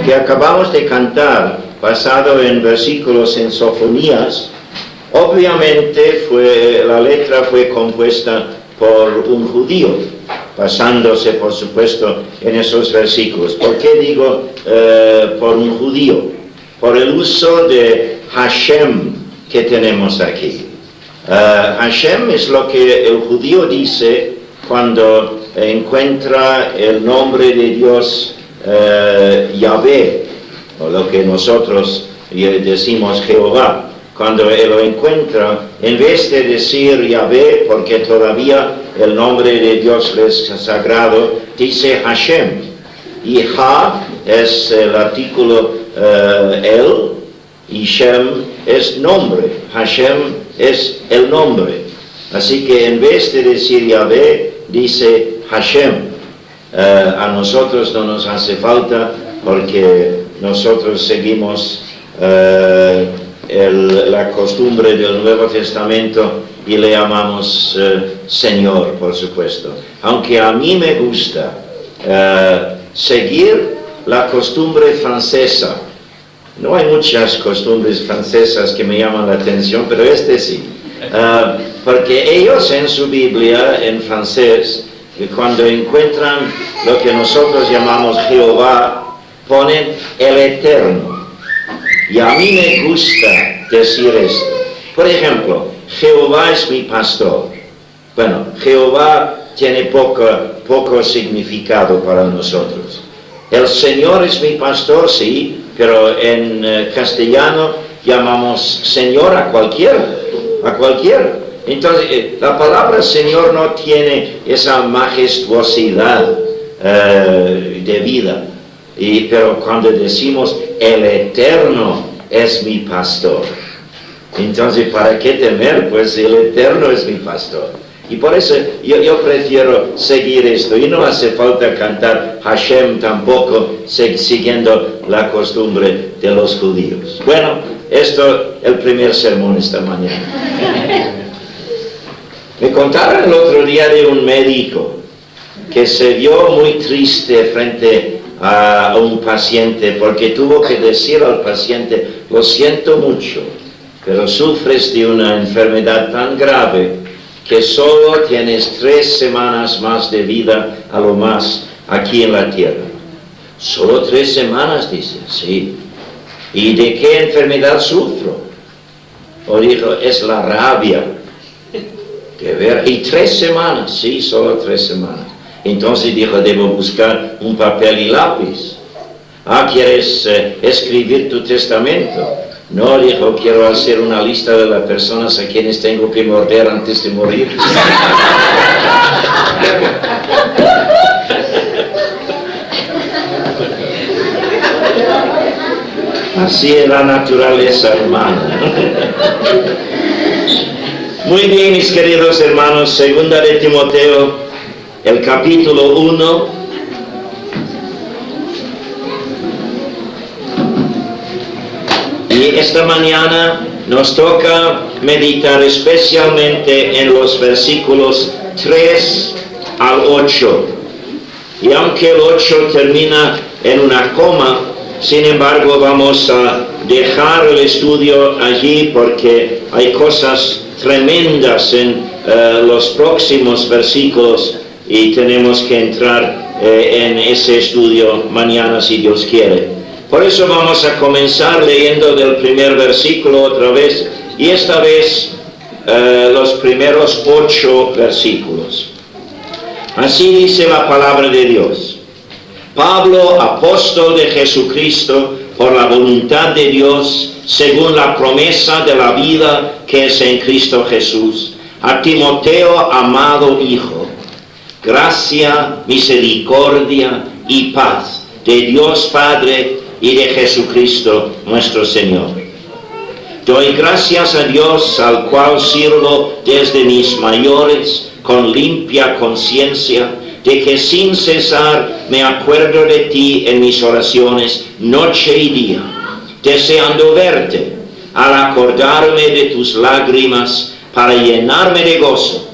que acabamos de cantar, basado en versículos en Sofonías, obviamente la letra fue compuesta por un judío, basándose por supuesto en esos versículos. ¿Por qué digo por un judío? Por el uso de Hashem que tenemos aquí. Hashem es lo que el judío dice cuando encuentra el nombre de Dios Yahvé, o lo que nosotros decimos Jehová. Cuando él lo encuentra, en vez de decir Yahvé, porque todavía el nombre de Dios es sagrado, dice Hashem. Y Ha es el artículo el, y Shem es nombre. Hashem es el nombre. Así que en vez de decir Yahvé, dice Hashem. A nosotros no nos hace falta porque nosotros seguimos la costumbre del Nuevo Testamento y le llamamos Señor, por supuesto. Aunque a mí me gusta seguir la costumbre francesa. No hay muchas costumbres francesas que me llaman la atención, pero sí. Porque ellos en su Biblia, en francés, cuando encuentran lo que nosotros llamamos Jehová, ponen el Eterno. Y a mí me gusta decir esto. Por ejemplo, Jehová es mi pastor. Bueno, Jehová tiene poco significado para nosotros. El Señor es mi pastor, sí, pero en castellano llamamos Señor a cualquiera. Entonces, la palabra Señor no tiene esa majestuosidad de vida. Pero cuando decimos el Eterno es mi pastor, entonces ¿para qué temer? Pues el Eterno es mi pastor. Y por eso yo prefiero seguir esto. Y no hace falta cantar Hashem tampoco, siguiendo la costumbre de los judíos. Bueno, esto es el primer sermón esta mañana. Me contaron el otro día de un médico que se vio muy triste frente a un paciente porque tuvo que decir al paciente: lo siento mucho, pero sufres de una enfermedad tan grave que solo tienes 3 semanas más de vida a lo más aquí en la tierra. ¿Solo 3 semanas? Dice, sí. ¿Y de qué enfermedad sufro? O dijo, es la rabia. De ver, y 3 semanas, sí, solo 3 semanas. Entonces dijo, debo buscar un papel y lápiz. ¿Quieres escribir tu testamento? No, dijo, quiero hacer una lista de las personas a quienes tengo que morder antes de morir. Así es la naturaleza humana. Muy bien, mis queridos hermanos, segunda de Timoteo, el capítulo 1. Y esta mañana nos toca meditar especialmente en los versículos 3 al 8. Y aunque el 8 termina en una coma, sin embargo vamos a dejar el estudio allí porque hay cosas tremendas en los próximos versículos y tenemos que entrar en ese estudio mañana si Dios quiere. Por eso vamos a comenzar leyendo del primer versículo otra vez, y esta vez los primeros 8 versículos. Así dice la palabra de Dios. Pablo, apóstol de Jesucristo, por la voluntad de Dios, según la promesa de la vida que es en Cristo Jesús, a Timoteo, amado hijo, gracia, misericordia y paz de Dios Padre y de Jesucristo nuestro Señor. Doy gracias a Dios, al cual sirvo desde mis mayores con limpia conciencia, de que sin cesar me acuerdo de ti en mis oraciones noche y día, deseando verte, al acordarme de tus lágrimas para llenarme de gozo,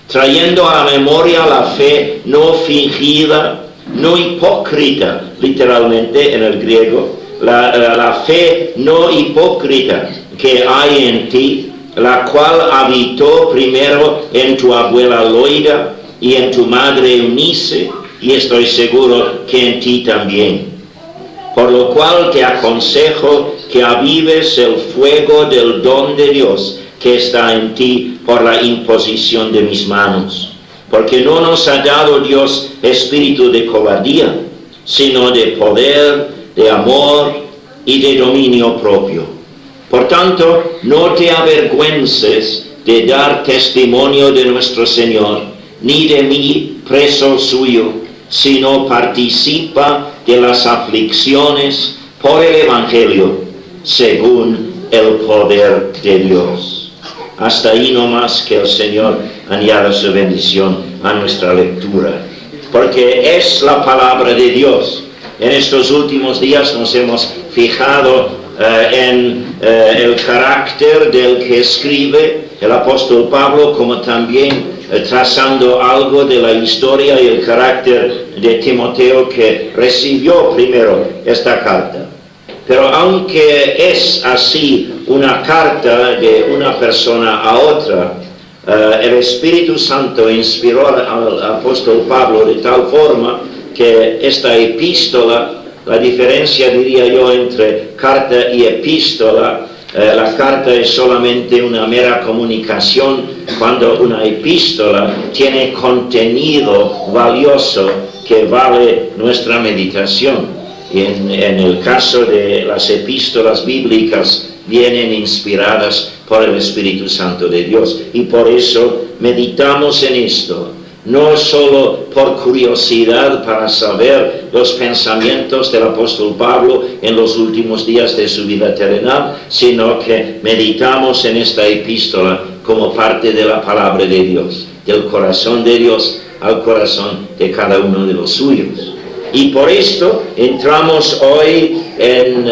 trayendo a la memoria la fe no fingida no hipócrita, literalmente en el griego, la fe no hipócrita que hay en ti, la cual habitó primero en tu abuela Loida y en tu madre Eunice, y estoy seguro que en ti también. Por lo cual te aconsejo que avives el fuego del don de Dios que está en ti por la imposición de mis manos. Porque no nos ha dado Dios espíritu de cobardía, sino de poder, de amor y de dominio propio. Por tanto, no te avergüences de dar testimonio de nuestro Señor, ni de mí, preso suyo, sino participa de las aflicciones por el Evangelio, según el poder de Dios. Hasta ahí nomás, que el Señor añada su bendición a nuestra lectura, porque es la palabra de Dios. En estos últimos días nos hemos fijado en el carácter del que escribe el apóstol Pablo, como también trazando algo de la historia y el carácter de Timoteo, que recibió primero esta carta. Pero aunque es así una carta de una persona a otra, el Espíritu Santo inspiró al apóstol Pablo de tal forma que esta epístola, la diferencia, diría yo, entre carta y epístola, la carta es solamente una mera comunicación, cuando una epístola tiene contenido valioso que vale nuestra meditación. Y en el caso de las epístolas bíblicas, vienen inspiradas por el Espíritu Santo de Dios. Y por eso meditamos en esto, no solo por curiosidad para saber los pensamientos del apóstol Pablo en los últimos días de su vida terrenal, sino que meditamos en esta epístola como parte de la palabra de Dios, del corazón de Dios al corazón de cada uno de los suyos. Y por esto entramos hoy en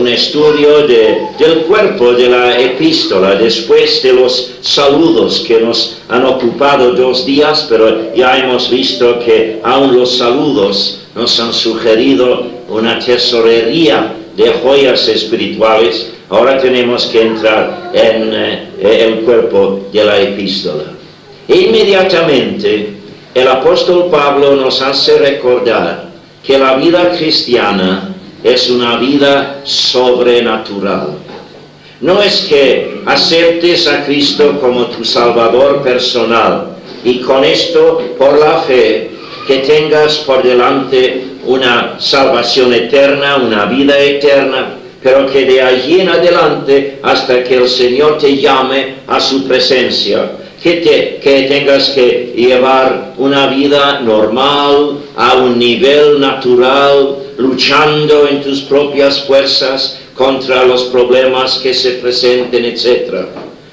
un estudio del cuerpo de la epístola, después de los saludos que nos han ocupado 2 días, pero ya hemos visto que aún los saludos nos han sugerido una tesorería de joyas espirituales. Ahora tenemos que entrar en el cuerpo de la epístola. E inmediatamente el apóstol Pablo nos hace recordar que la vida cristiana es una vida sobrenatural. No es que aceptes a Cristo como tu Salvador personal y con esto, por la fe, que tengas por delante una salvación eterna, una vida eterna, pero que de allí en adelante, hasta que el Señor te llame a su presencia, que tengas que llevar una vida normal, a un nivel natural, luchando en tus propias fuerzas contra los problemas que se presenten, etc.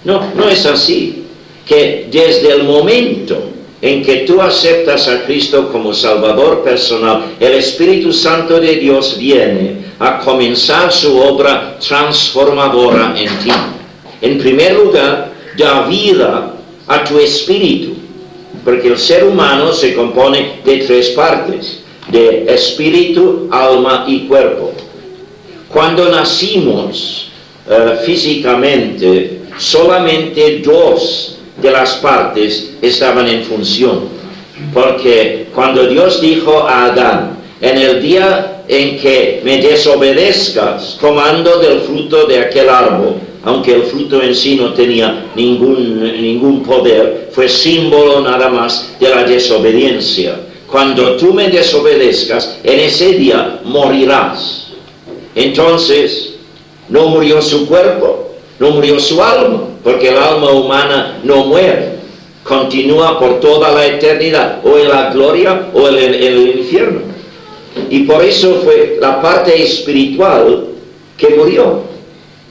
No es así. Que desde el momento en que tú aceptas a Cristo como Salvador personal, el Espíritu Santo de Dios viene a comenzar su obra transformadora en ti. En primer lugar, da vida a tu espíritu, porque el ser humano se compone de 3 partes, de espíritu, alma y cuerpo. Cuando nacimos físicamente, solamente 2 de las partes estaban en función, porque cuando Dios dijo a Adán, en el día en que me desobedezcas, tomando del fruto de aquel árbol, aunque el fruto en sí no tenía ningún poder, fue símbolo nada más de la desobediencia. Cuando tú me desobedezcas, en ese día morirás. Entonces, no murió su cuerpo, no murió su alma, porque el alma humana no muere, continúa por toda la eternidad, o en la gloria o en el infierno. Y por eso fue la parte espiritual que murió.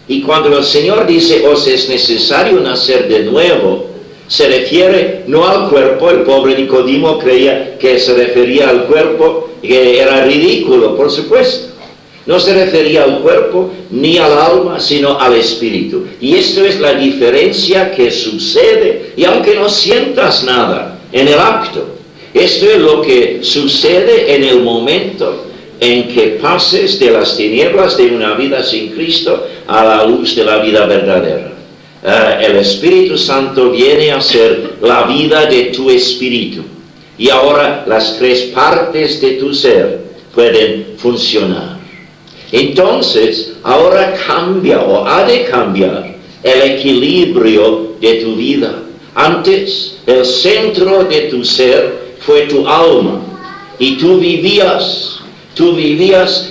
Y cuando el Señor dice, os es necesario nacer de nuevo, se refiere no al cuerpo. El pobre Nicodimo creía que se refería al cuerpo, que era ridículo, por supuesto. No se refería al cuerpo ni al alma, sino al espíritu. Y esto es la diferencia que sucede, y aunque no sientas nada en el acto, Esto es lo que sucede en el momento en que pases de las tinieblas de una vida sin Cristo a la luz de la vida verdadera. El Espíritu Santo viene a ser la vida de tu espíritu. Y ahora las tres partes de tu ser pueden funcionar. Entonces, ahora cambia o ha de cambiar el equilibrio de tu vida. Antes, el centro de tu ser fue tu alma. Y tú vivías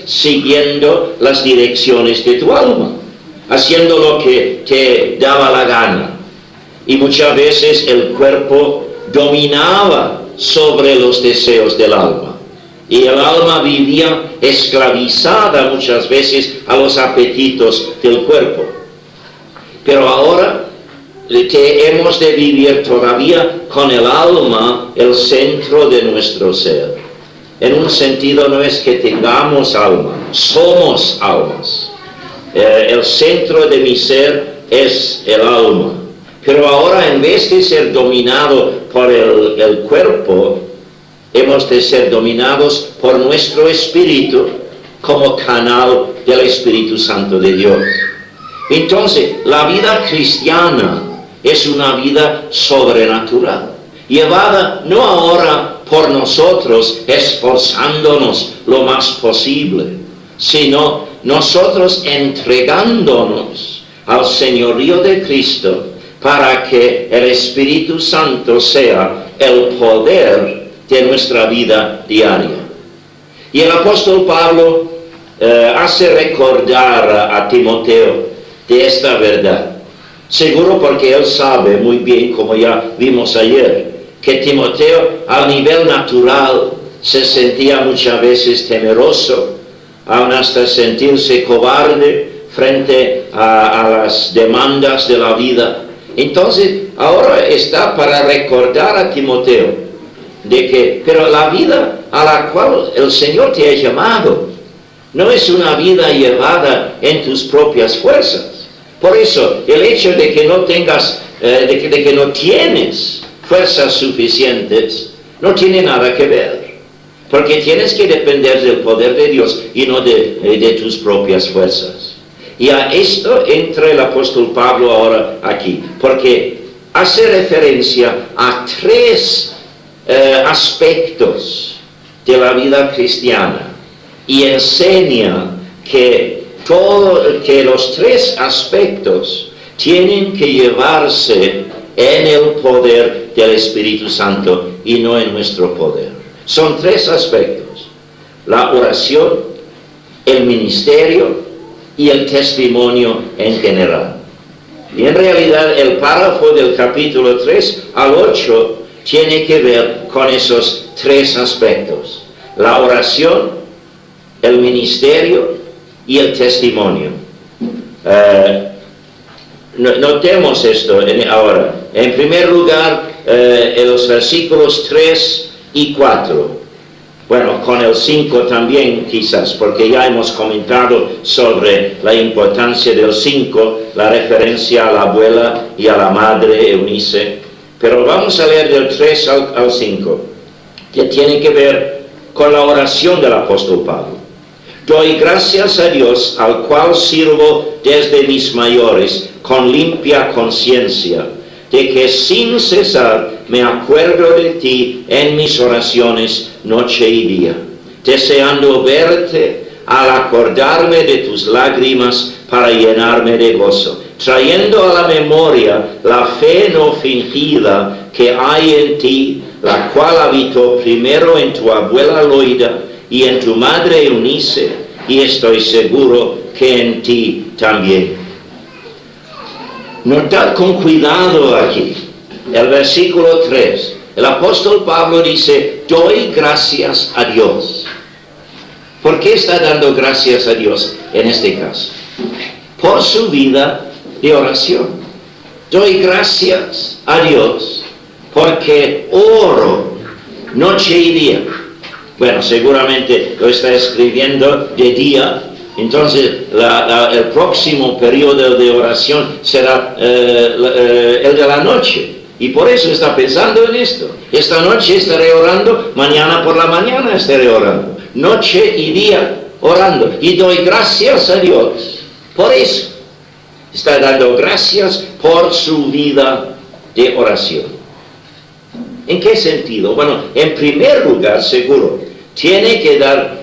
siguiendo las direcciones de tu alma, haciendo lo que te daba la gana. Y muchas veces el cuerpo dominaba sobre los deseos del alma. Y el alma vivía esclavizada muchas veces a los apetitos del cuerpo. Pero ahora hemos de vivir todavía con el alma el centro de nuestro ser. En un sentido no es que tengamos alma, somos almas. El centro de mi ser es el alma. Pero ahora, en vez de ser dominado por el cuerpo, hemos de ser dominados por nuestro espíritu como canal del Espíritu Santo de Dios. Entonces, la vida cristiana es una vida sobrenatural, llevada no ahora por nosotros esforzándonos lo más posible, sino nosotros entregándonos al señorío de Cristo para que el Espíritu Santo sea el poder de nuestra vida diaria. Y el apóstol Pablo hace recordar a Timoteo de esta verdad. Seguro porque él sabe muy bien, como ya vimos ayer, que Timoteo a nivel natural se sentía muchas veces temeroso, aún hasta sentirse cobarde frente a las demandas de la vida. Entonces, ahora está para recordar a Timoteo de que, pero la vida a la cual el Señor te ha llamado no es una vida llevada en tus propias fuerzas. Por eso, el hecho de que no tengas, de que no tienes fuerzas suficientes, no tiene nada que ver. Porque tienes que depender del poder de Dios y no de tus propias fuerzas. Y a esto entra el apóstol Pablo ahora aquí, porque hace referencia a tres aspectos de la vida cristiana y enseña que los tres aspectos tienen que llevarse en el poder del Espíritu Santo y no en nuestro poder. Son tres aspectos: la oración, el ministerio y el testimonio en general. Y en realidad el párrafo del capítulo 3 al 8 tiene que ver con esos tres aspectos: la oración, el ministerio y el testimonio. Notemos esto ahora. En primer lugar, en los versículos 3 y 4. Bueno, con el 5 también quizás, porque ya hemos comentado sobre la importancia del 5, la referencia a la abuela y a la madre Eunice. Pero vamos a leer del 3 al 5, que tiene que ver con la oración del apóstol Pablo. Doy gracias a Dios, al cual sirvo desde mis mayores, con limpia conciencia, de que sin cesar me acuerdo de ti en mis oraciones noche y día, deseando verte al acordarme de tus lágrimas para llenarme de gozo, trayendo a la memoria la fe no fingida que hay en ti, la cual habitó primero en tu abuela Loida y en tu madre Eunice, y estoy seguro que en ti también. Notad con cuidado aquí el versículo 3. El apóstol Pablo dice: doy gracias a Dios. ¿Por qué está dando gracias a Dios en este caso? Por su vida de oración. Doy gracias a Dios porque oro noche y día. Bueno, seguramente lo está escribiendo de día. Entonces, el próximo periodo de oración será el de la noche. Y por eso está pensando en esto. Esta noche estaré orando, mañana por la mañana estaré orando. Noche y día orando. Y doy gracias a Dios. Por eso está dando gracias por su vida de oración. ¿En qué sentido? Bueno, en primer lugar, seguro, tiene que dar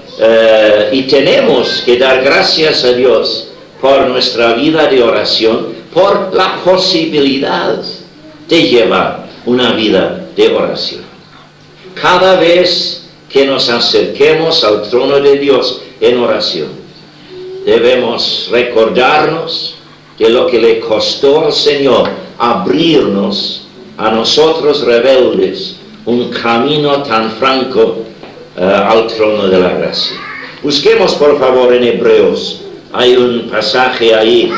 y tenemos que dar gracias a Dios por nuestra vida de oración, por la posibilidad de llevar una vida de oración. Cada vez que nos acerquemos al trono de Dios en oración, debemos recordarnos de lo que le costó al Señor abrirnos a nosotros rebeldes un camino tan franco al trono de la gracia. Busquemos por favor en Hebreos. Hay un pasaje ahí,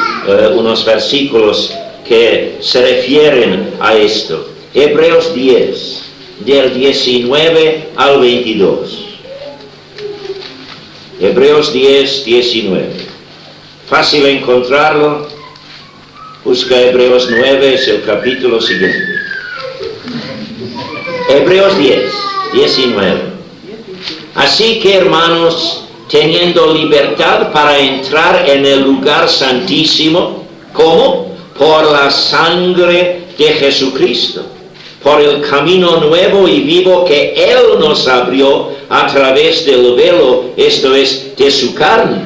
unos versículos que se refieren a esto. Hebreos 10, del 19 al 22. Hebreos 10, 19. Fácil encontrarlo. Busca Hebreos 9, es el capítulo siguiente. Hebreos 10, 19. Así que, hermanos, teniendo libertad para entrar en el lugar santísimo, ¿cómo? Por la sangre de Jesucristo, por el camino nuevo y vivo que Él nos abrió a través del velo, esto es, de su carne.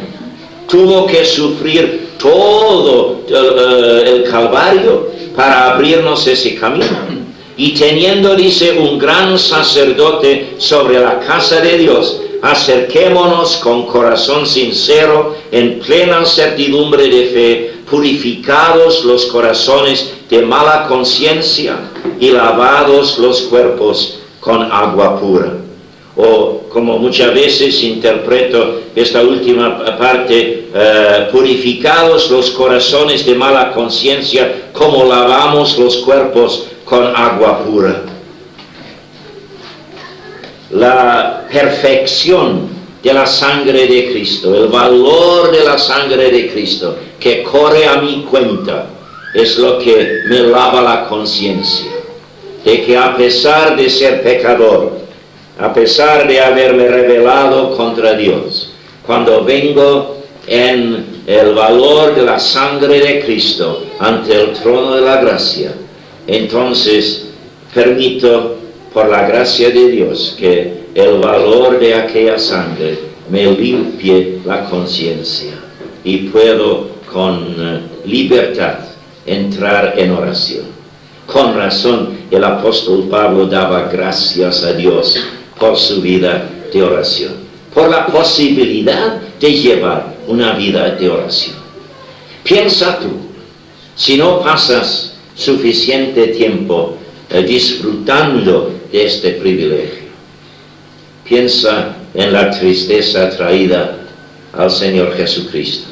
Tuvo que sufrir todo el Calvario para abrirnos ese camino. Y teniendo, dice, un gran sacerdote sobre la casa de Dios, acerquémonos con corazón sincero, en plena certidumbre de fe, purificados los corazones de mala conciencia y lavados los cuerpos con agua pura. O como muchas veces interpreto esta última parte, purificados los corazones de mala conciencia, como lavamos los cuerpos con agua pura. La perfección de la sangre de Cristo, el valor de la sangre de Cristo que corre a mi cuenta, es lo que me lava la conciencia, de que a pesar de ser pecador, a pesar de haberme rebelado contra Dios, cuando vengo en el valor de la sangre de Cristo ante el trono de la gracia, entonces permito por la gracia de Dios que el valor de aquella sangre me limpie la conciencia y puedo con libertad entrar en oración. Con razón el apóstol Pablo daba gracias a Dios por su vida de oración, por la posibilidad de llevar una vida de oración. Piensa tú, si no pasas suficiente tiempo disfrutando de este privilegio, piensa en la tristeza traída al Señor Jesucristo,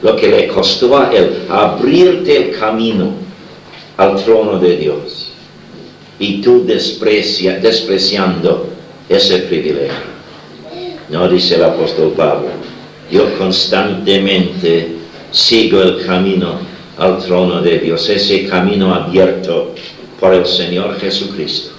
lo que le costó a Él abrirte el camino al trono de Dios, y tú despreciando ese privilegio. No, dice el apóstol Pablo, yo constantemente sigo el camino al trono de Dios, ese camino abierto por el Señor Jesucristo,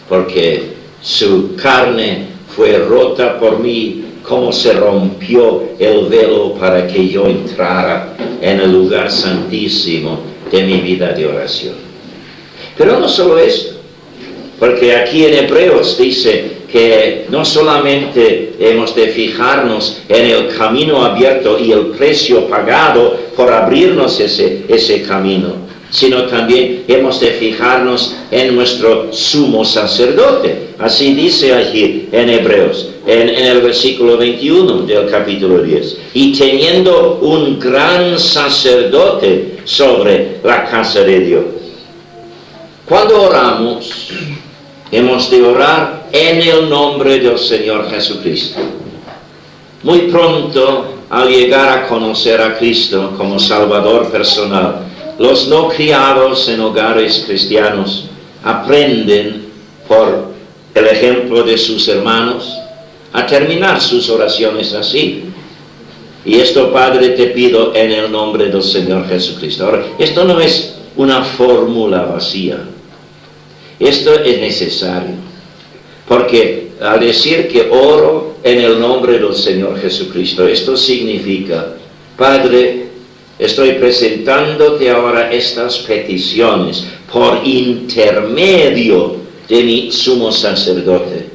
porque su carne fue rota por mí, como se rompió el velo para que yo entrara en el lugar santísimo de mi vida de oración. Pero no solo esto, porque aquí en Hebreos dice que no solamente hemos de fijarnos en el camino abierto y el precio pagado por abrirnos ese camino, sino también hemos de fijarnos en nuestro sumo sacerdote. Así dice allí en Hebreos, en el versículo 21 del capítulo 10. Y teniendo un gran sacerdote sobre la casa de Dios. Cuando oramos, hemos de orar en el nombre del Señor Jesucristo. Muy pronto, al llegar a conocer a Cristo como Salvador personal, los no criados en hogares cristianos aprenden por el ejemplo de sus hermanos a terminar sus oraciones así. Y esto, Padre, te pido en el nombre del Señor Jesucristo. Ahora, esto no es una fórmula vacía. Esto es necesario, porque al decir que oro en el nombre del Señor Jesucristo, esto significa, Padre, estoy presentándote ahora estas peticiones por intermedio de mi sumo sacerdote.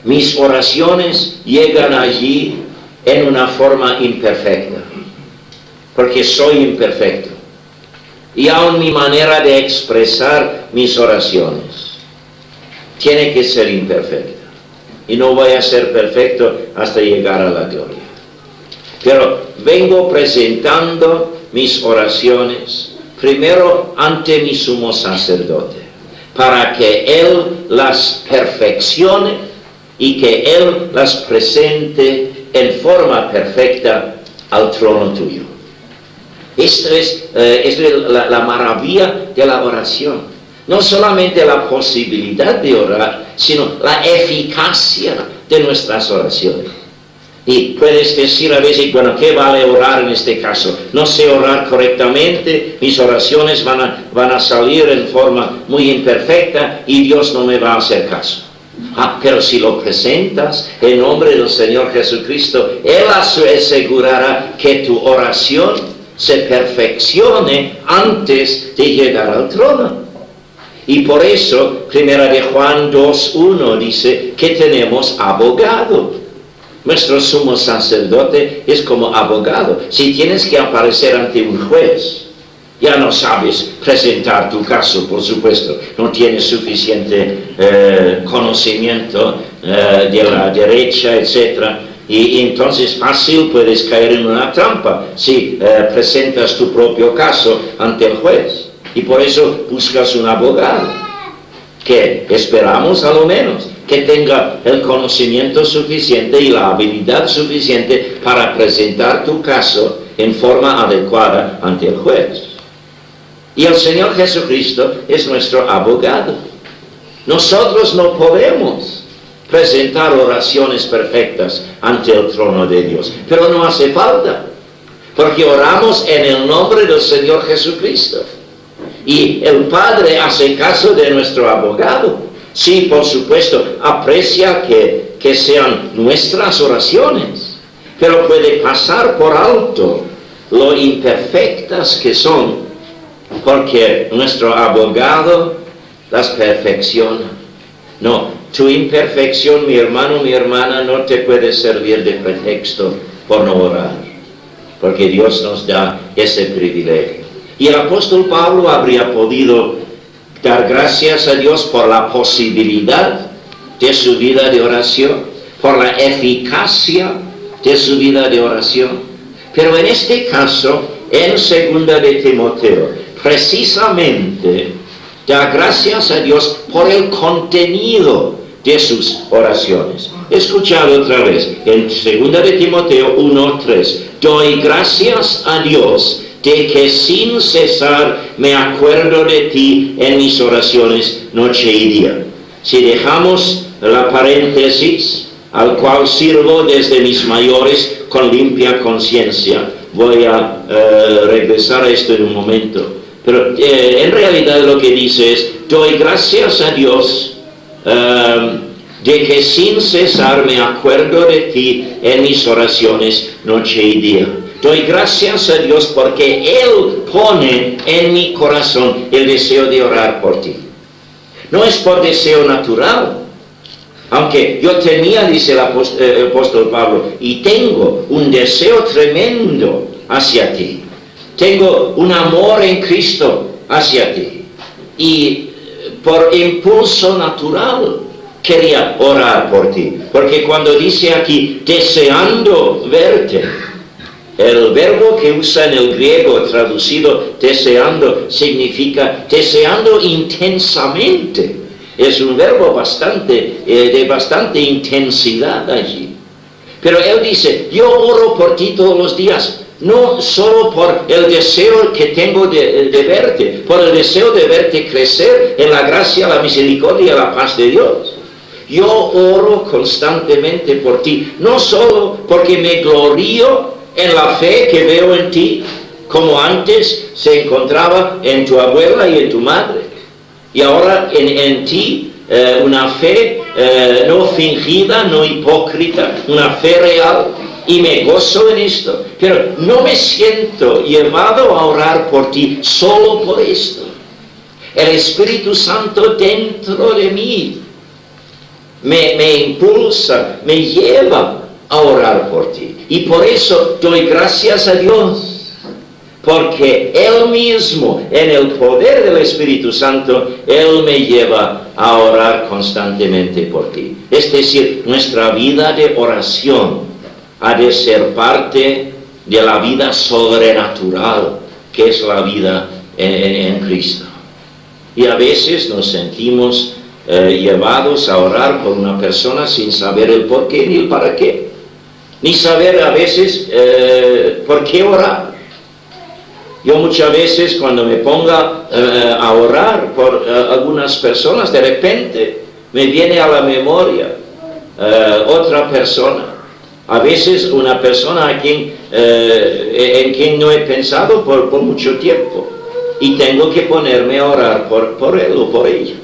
Mis oraciones llegan allí en una forma imperfecta, porque soy imperfecto. Y aún mi manera de expresar mis oraciones tiene que ser imperfecta. Y no voy a ser perfecto hasta llegar a la gloria. Pero vengo presentando mis oraciones primero ante mi sumo sacerdote, para que Él las perfeccione y que Él las presente en forma perfecta al trono tuyo. Esto es la maravilla de la oración. No solamente la posibilidad de orar, sino la eficacia de nuestras oraciones. Y puedes decir a veces, bueno, ¿qué vale orar en este caso? No sé orar correctamente, mis oraciones van a salir en forma muy imperfecta y Dios no me va a hacer caso. Pero si lo presentas en nombre del Señor Jesucristo, Él asegurará que tu oración se perfeccione antes de llegar al trono. Y por eso, 1 de Juan 2:1 dice que tenemos abogado. Nuestro sumo sacerdote es como abogado. Si tienes que aparecer ante un juez, ya no sabes presentar tu caso, por supuesto. No tienes suficiente conocimiento de la derecha, etc. Y entonces fácil puedes caer en una trampa si presentas tu propio caso ante el juez. Y por eso buscas un abogado, que esperamos a lo menos que tenga el conocimiento suficiente y la habilidad suficiente para presentar tu caso en forma adecuada ante el juez. Y el Señor Jesucristo es nuestro abogado. Nosotros no podemos presentar oraciones perfectas ante el trono de Dios, pero no hace falta, porque oramos en el nombre del Señor Jesucristo. Y el Padre hace caso de nuestro abogado. Sí, por supuesto, aprecia que sean nuestras oraciones, pero puede pasar por alto lo imperfectas que son, porque nuestro abogado las perfecciona. No, tu imperfección, mi hermano, mi hermana, no te puede servir de pretexto por no orar, porque Dios nos da ese privilegio. Y el apóstol Pablo habría podido dar gracias a Dios por la posibilidad de su vida de oración, por la eficacia de su vida de oración. Pero en este caso, en 2 de Timoteo, precisamente da gracias a Dios por el contenido de sus oraciones. Escuchad otra vez, en 2 de Timoteo 1:3, doy gracias a Dios de que sin cesar me acuerdo de ti en mis oraciones noche y día. Si dejamos la paréntesis, al cual sirvo desde mis mayores con limpia conciencia, voy a regresar a esto en un momento. Pero en realidad lo que dice es, doy gracias a Dios de que sin cesar me acuerdo de ti en mis oraciones noche y día. Doy gracias a Dios porque Él pone en mi corazón el deseo de orar por ti. No es por deseo natural, aunque yo tenía, dice el apóstol Pablo, y tengo un deseo tremendo hacia ti. Tengo un amor en Cristo hacia ti. Y por impulso natural quería orar por ti. Porque cuando dice aquí, deseando verte, el verbo que usa en el griego traducido deseando significa deseando intensamente. Es un verbo de bastante intensidad allí. Pero él dice, yo oro por ti todos los días, no solo por el deseo que tengo de verte, por el deseo de verte crecer en la gracia, la misericordia y la paz de Dios. Yo oro constantemente por ti, no solo porque me glorío en la fe que veo en ti, como antes se encontraba en tu abuela y en tu madre. Y ahora en ti una fe no fingida, no hipócrita, una fe real. Y me gozo en esto, pero no me siento llevado a orar por ti solo por esto. El Espíritu Santo dentro de mí me impulsa, me lleva a orar por ti. Y por eso doy gracias a Dios, porque Él mismo, en el poder del Espíritu Santo, Él me lleva a orar constantemente por ti. Es decir, nuestra vida de oración ha de ser parte de la vida sobrenatural, que es la vida en Cristo. Y a veces nos sentimos llevados a orar por una persona sin saber el por qué ni el para qué, ni saber a veces por qué orar. Yo muchas veces cuando me ponga a orar por algunas personas, de repente me viene a la memoria otra persona. A veces una persona en quien no he pensado por mucho tiempo, y tengo que ponerme a orar por él o por ella.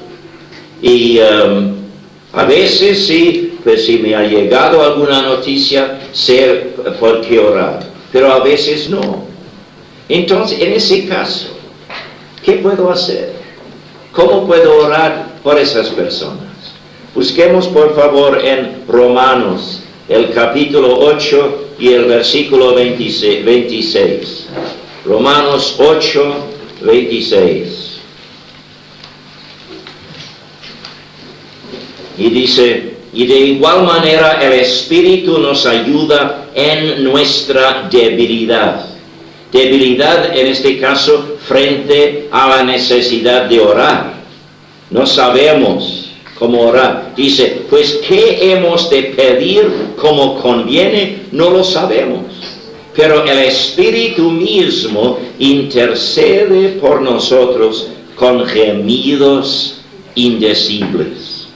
Y a veces sí, pues si me ha llegado alguna noticia, sé por qué orar, pero a veces no. Entonces, en ese caso, ¿qué puedo hacer? ¿Cómo puedo orar por esas personas? Busquemos por favor en Romanos, el capítulo 8 y el versículo 26. Romanos 8, 26. Y dice, y de igual manera el Espíritu nos ayuda en nuestra debilidad. Debilidad en este caso frente a la necesidad de orar. No sabemos cómo orar. Dice, pues ¿qué hemos de pedir como conviene? No lo sabemos. Pero el Espíritu mismo intercede por nosotros con gemidos indecibles.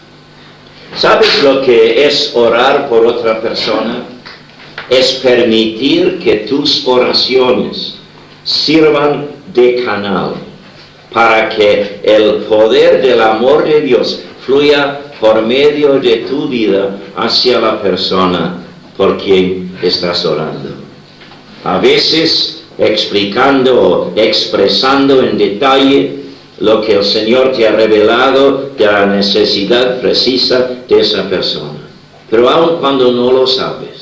¿Sabes lo que es orar por otra persona? Es permitir que tus oraciones sirvan de canal para que el poder del amor de Dios fluya por medio de tu vida hacia la persona por quien estás orando. A veces explicando o expresando en detalle lo que el Señor te ha revelado de la necesidad precisa de esa persona. Pero aun cuando no lo sabes,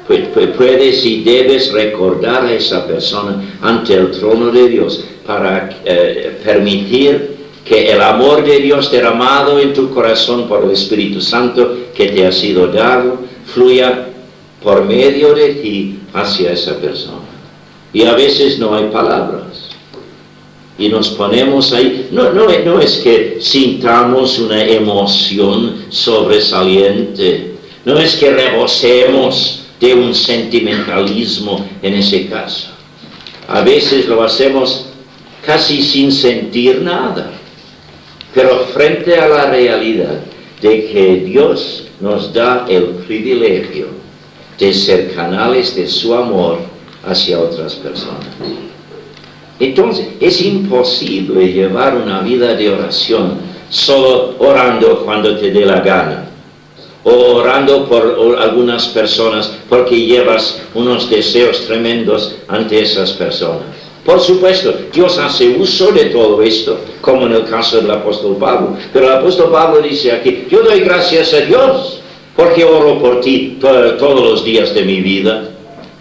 pues puedes y debes recordar a esa persona ante el trono de Dios para permitir que el amor de Dios derramado en tu corazón por el Espíritu Santo que te ha sido dado fluya por medio de ti hacia esa persona. Y a veces no hay palabras. Y nos ponemos ahí, no es que sintamos una emoción sobresaliente, no es que rebosemos de un sentimentalismo en ese caso. A veces lo hacemos casi sin sentir nada, pero frente a la realidad de que Dios nos da el privilegio de ser canales de su amor hacia otras personas. Entonces, es imposible llevar una vida de oración solo orando cuando te dé la gana, o orando por algunas personas porque llevas unos deseos tremendos ante esas personas. Por supuesto, Dios hace uso de todo esto, como en el caso del apóstol Pablo, pero el apóstol Pablo dice aquí, yo doy gracias a Dios porque oro por ti todos los días de mi vida,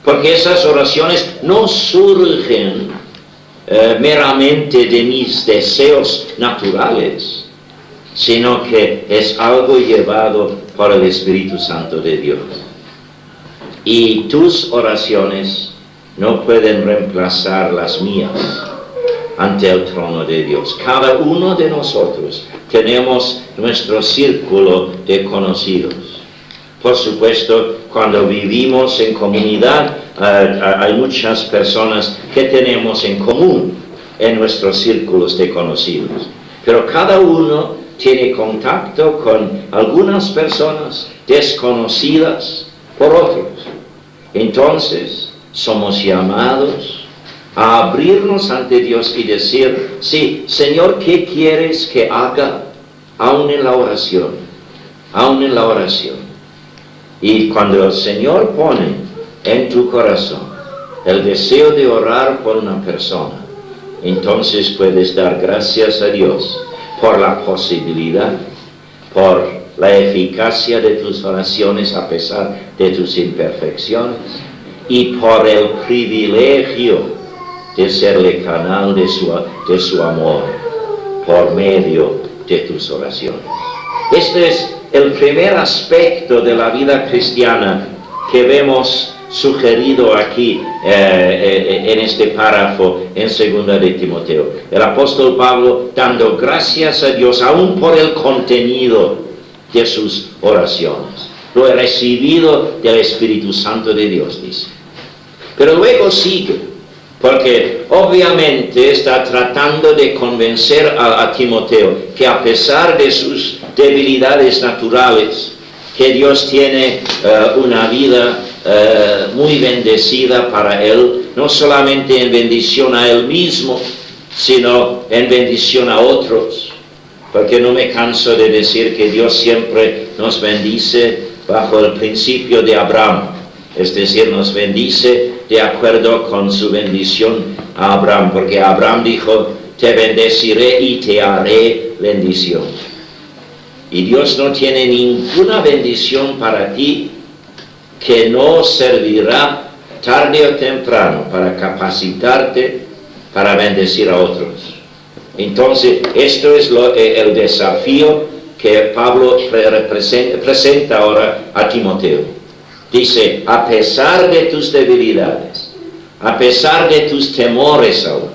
porque esas oraciones no surgen meramente de mis deseos naturales, sino que es algo llevado por el Espíritu Santo de Dios. Y tus oraciones no pueden reemplazar las mías ante el trono de Dios. Cada uno de nosotros tenemos nuestro círculo de conocidos. Por supuesto, cuando vivimos en comunidad, hay muchas personas que tenemos en común en nuestros círculos de conocidos. Pero cada uno tiene contacto con algunas personas desconocidas por otros. Entonces, somos llamados a abrirnos ante Dios y decir, sí, Señor, ¿qué quieres que haga? Aún en la oración, aún en la oración. Y cuando el Señor pone en tu corazón el deseo de orar por una persona, entonces puedes dar gracias a Dios por la posibilidad, por la eficacia de tus oraciones a pesar de tus imperfecciones y por el privilegio de serle canal de su amor por medio de tus oraciones. Este es el primer aspecto de la vida cristiana que vemos sugerido aquí en este párrafo en 2 de Timoteo. El apóstol Pablo dando gracias a Dios aún por el contenido de sus oraciones. Lo he recibido del Espíritu Santo de Dios, dice. Pero luego sigue, porque obviamente está tratando de convencer a Timoteo que a pesar de sus debilidades naturales, que Dios tiene una vida muy bendecida para él, no solamente en bendición a él mismo, sino en bendición a otros. Porque no me canso de decir que Dios siempre nos bendice bajo el principio de Abraham, es decir, nos bendice de acuerdo con su bendición a Abraham, porque Abraham dijo, te bendeciré y te haré bendición. Y Dios no tiene ninguna bendición para ti que no servirá tarde o temprano para capacitarte para bendecir a otros. Entonces, esto es el desafío que Pablo presenta ahora a Timoteo. Dice, a pesar de tus debilidades, a pesar de tus temores aún,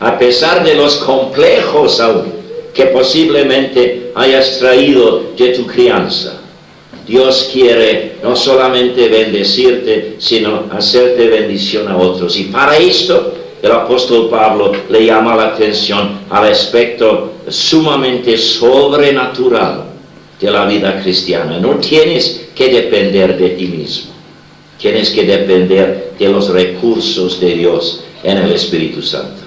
a pesar de los complejos aún que posiblemente hayas traído de tu crianza, Dios quiere no solamente bendecirte, sino hacerte bendición a otros. Y para esto, el apóstol Pablo le llama la atención al aspecto sumamente sobrenatural de la vida cristiana. No tienes que depender de ti mismo. Tienes que depender de los recursos de Dios en el Espíritu Santo.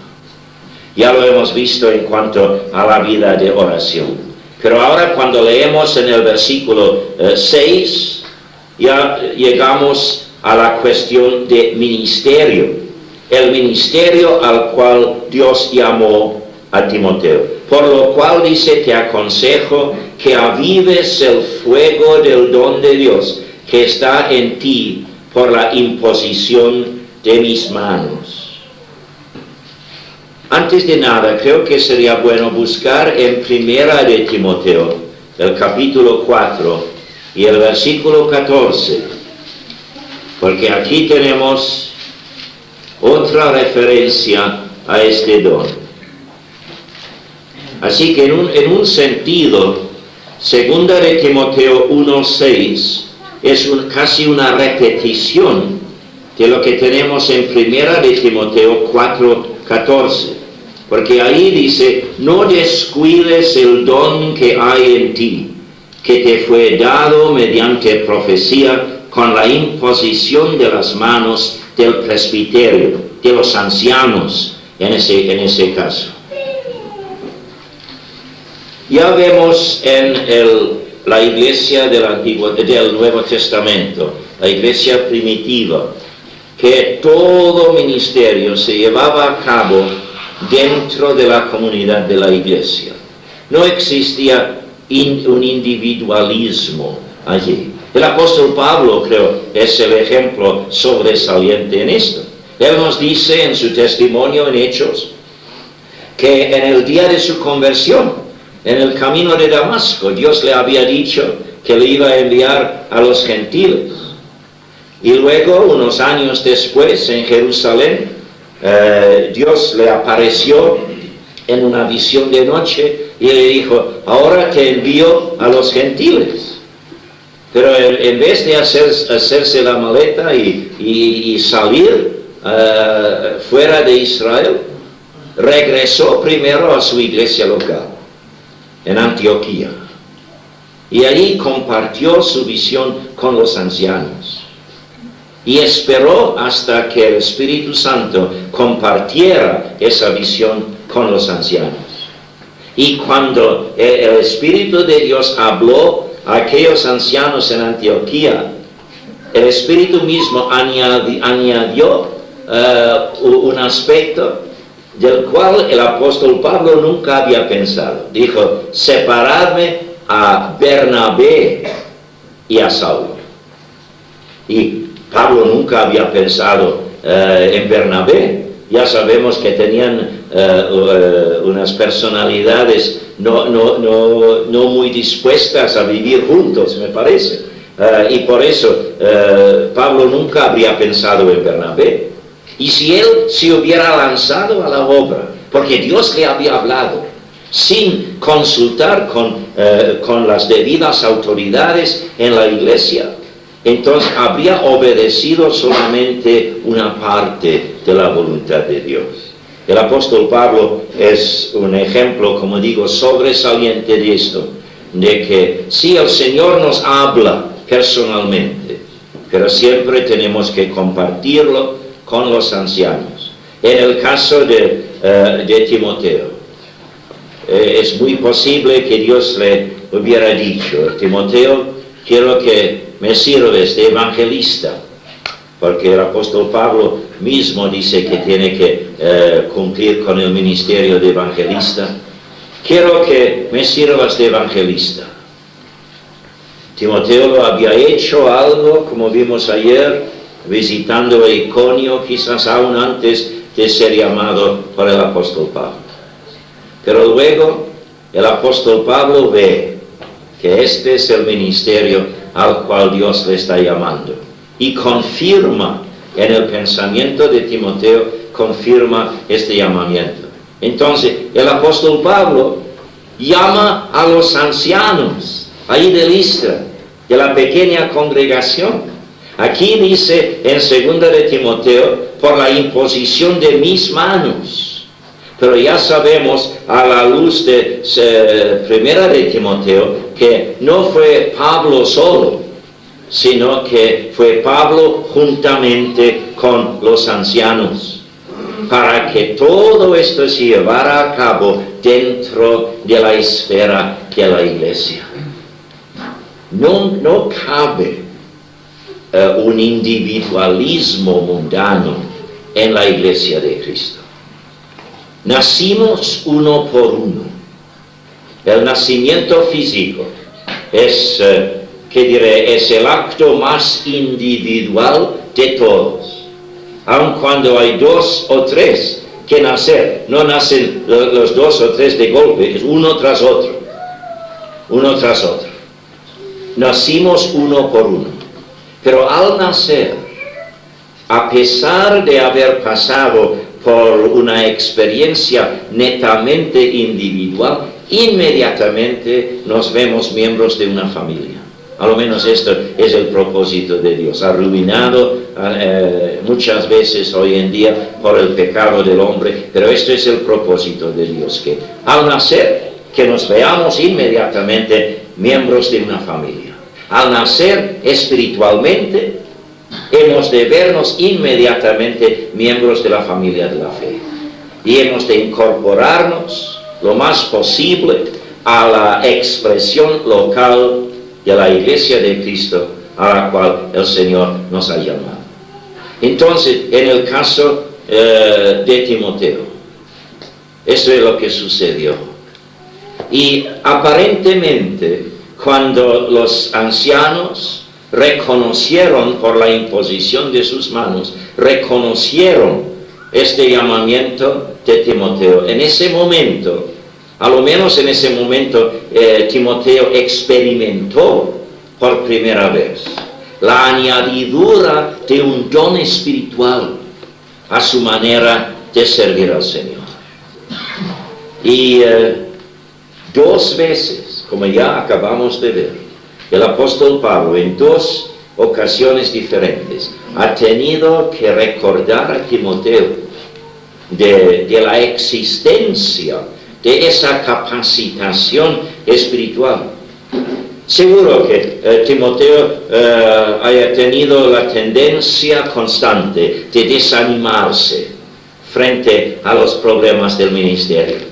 Ya lo hemos visto en cuanto a la vida de oración. Pero ahora cuando leemos en el versículo 6, ya llegamos a la cuestión de ministerio. El ministerio al cual Dios llamó a Timoteo. Por lo cual dice, te aconsejo que avives el fuego del don de Dios que está en ti por la imposición de mis manos. Antes de nada, creo que sería bueno buscar en Primera de Timoteo, el capítulo 4 y el versículo 14, porque aquí tenemos otra referencia a este don. Así que en un sentido, 2 de Timoteo 1:6 es casi una repetición de lo que tenemos en 1 de Timoteo 4:14. Porque ahí dice, no descuides el don que hay en ti, que te fue dado mediante profecía con la imposición de las manos del presbiterio, de los ancianos en ese caso. Ya vemos en la iglesia del Nuevo Testamento, la iglesia primitiva, que todo ministerio se llevaba a cabo dentro de la comunidad de la iglesia. No existía un individualismo allí. El apóstol Pablo, creo, es el ejemplo sobresaliente en esto. Él nos dice en su testimonio en Hechos que en el día de su conversión, en el camino de Damasco, Dios le había dicho que le iba a enviar a los gentiles. Y luego, unos años después, en Jerusalén, Dios le apareció en una visión de noche y le dijo, ahora te envío a los gentiles. Pero en vez de hacerse la maleta y salir fuera de Israel, regresó primero a su iglesia local, en Antioquía. Y allí compartió su visión con los ancianos. y esperó hasta que el Espíritu Santo compartiera esa visión con los ancianos. Y cuando el Espíritu de Dios habló a aquellos ancianos en Antioquía, el Espíritu mismo añadió un aspecto del cual el apóstol Pablo nunca había pensado. Dijo: separadme a Bernabé y a Saulo. Y Pablo nunca había pensado en Bernabé. Ya sabemos que tenían unas personalidades no muy dispuestas a vivir juntos, me parece. Y por eso Pablo nunca habría pensado en Bernabé. Y si él se hubiera lanzado a la obra, porque Dios le había hablado, sin consultar con las debidas autoridades en la iglesia, entonces habría obedecido solamente una parte de la voluntad de Dios. El apóstol Pablo es un ejemplo, como digo, sobresaliente de esto, de que sí, el Señor nos habla personalmente, pero siempre tenemos que compartirlo con los ancianos. En el caso de Timoteo, es muy posible que Dios le hubiera dicho: Timoteo, quiero que me sirves de evangelista, porque el apóstol Pablo mismo dice que tiene que cumplir con el ministerio de evangelista. Quiero que me sirvas de evangelista. Timoteo lo había hecho algo, como vimos ayer, visitando Iconio, quizás aún antes de ser llamado por el apóstol Pablo. Pero luego el apóstol Pablo ve que este es el ministerio al cual Dios le está llamando, y confirma en el pensamiento de Timoteo, confirma este llamamiento. Entonces el apóstol Pablo llama a los ancianos ahí de Listra, de la pequeña congregación. Aquí dice en 2 de Timoteo: por la imposición de mis manos. Pero ya sabemos, a la luz de 1 de Timoteo, que no fue Pablo solo, sino que fue Pablo juntamente con los ancianos, para que todo esto se llevara a cabo dentro de la esfera de la iglesia. No cabe un individualismo mundano en la iglesia de Cristo. Nacimos uno por uno. El nacimiento físico es el acto más individual de todos. Aun cuando hay 2 o 3 que nacer, no nacen los 2 o 3 de golpe, es uno tras otro. Uno tras otro. Nacimos uno por uno. Pero al nacer, a pesar de haber pasado por una experiencia netamente individual, inmediatamente nos vemos miembros de una familia. A lo menos esto es el propósito de Dios, arruinado muchas veces hoy en día por el pecado del hombre, pero esto es el propósito de Dios, que al nacer, que nos veamos inmediatamente miembros de una familia. Al nacer espiritualmente, hemos de vernos inmediatamente miembros de la familia de la fe. Y hemos de incorporarnos lo más posible a la expresión local de la iglesia de Cristo, a la cual el Señor nos ha llamado. Entonces, en el caso de Timoteo, esto es lo que sucedió. Y aparentemente, cuando los ancianos reconocieron por la imposición de sus manos, reconocieron este llamamiento de Timoteo, en ese momento, a lo menos en ese momento, Timoteo experimentó por primera vez la añadidura de un don espiritual a su manera de servir al Señor. Y 2 veces, como ya acabamos de ver, el apóstol Pablo en 2 ocasiones diferentes ha tenido que recordar a Timoteo de la existencia de esa capacitación espiritual. Seguro que Timoteo haya tenido la tendencia constante de desanimarse frente a los problemas del ministerio.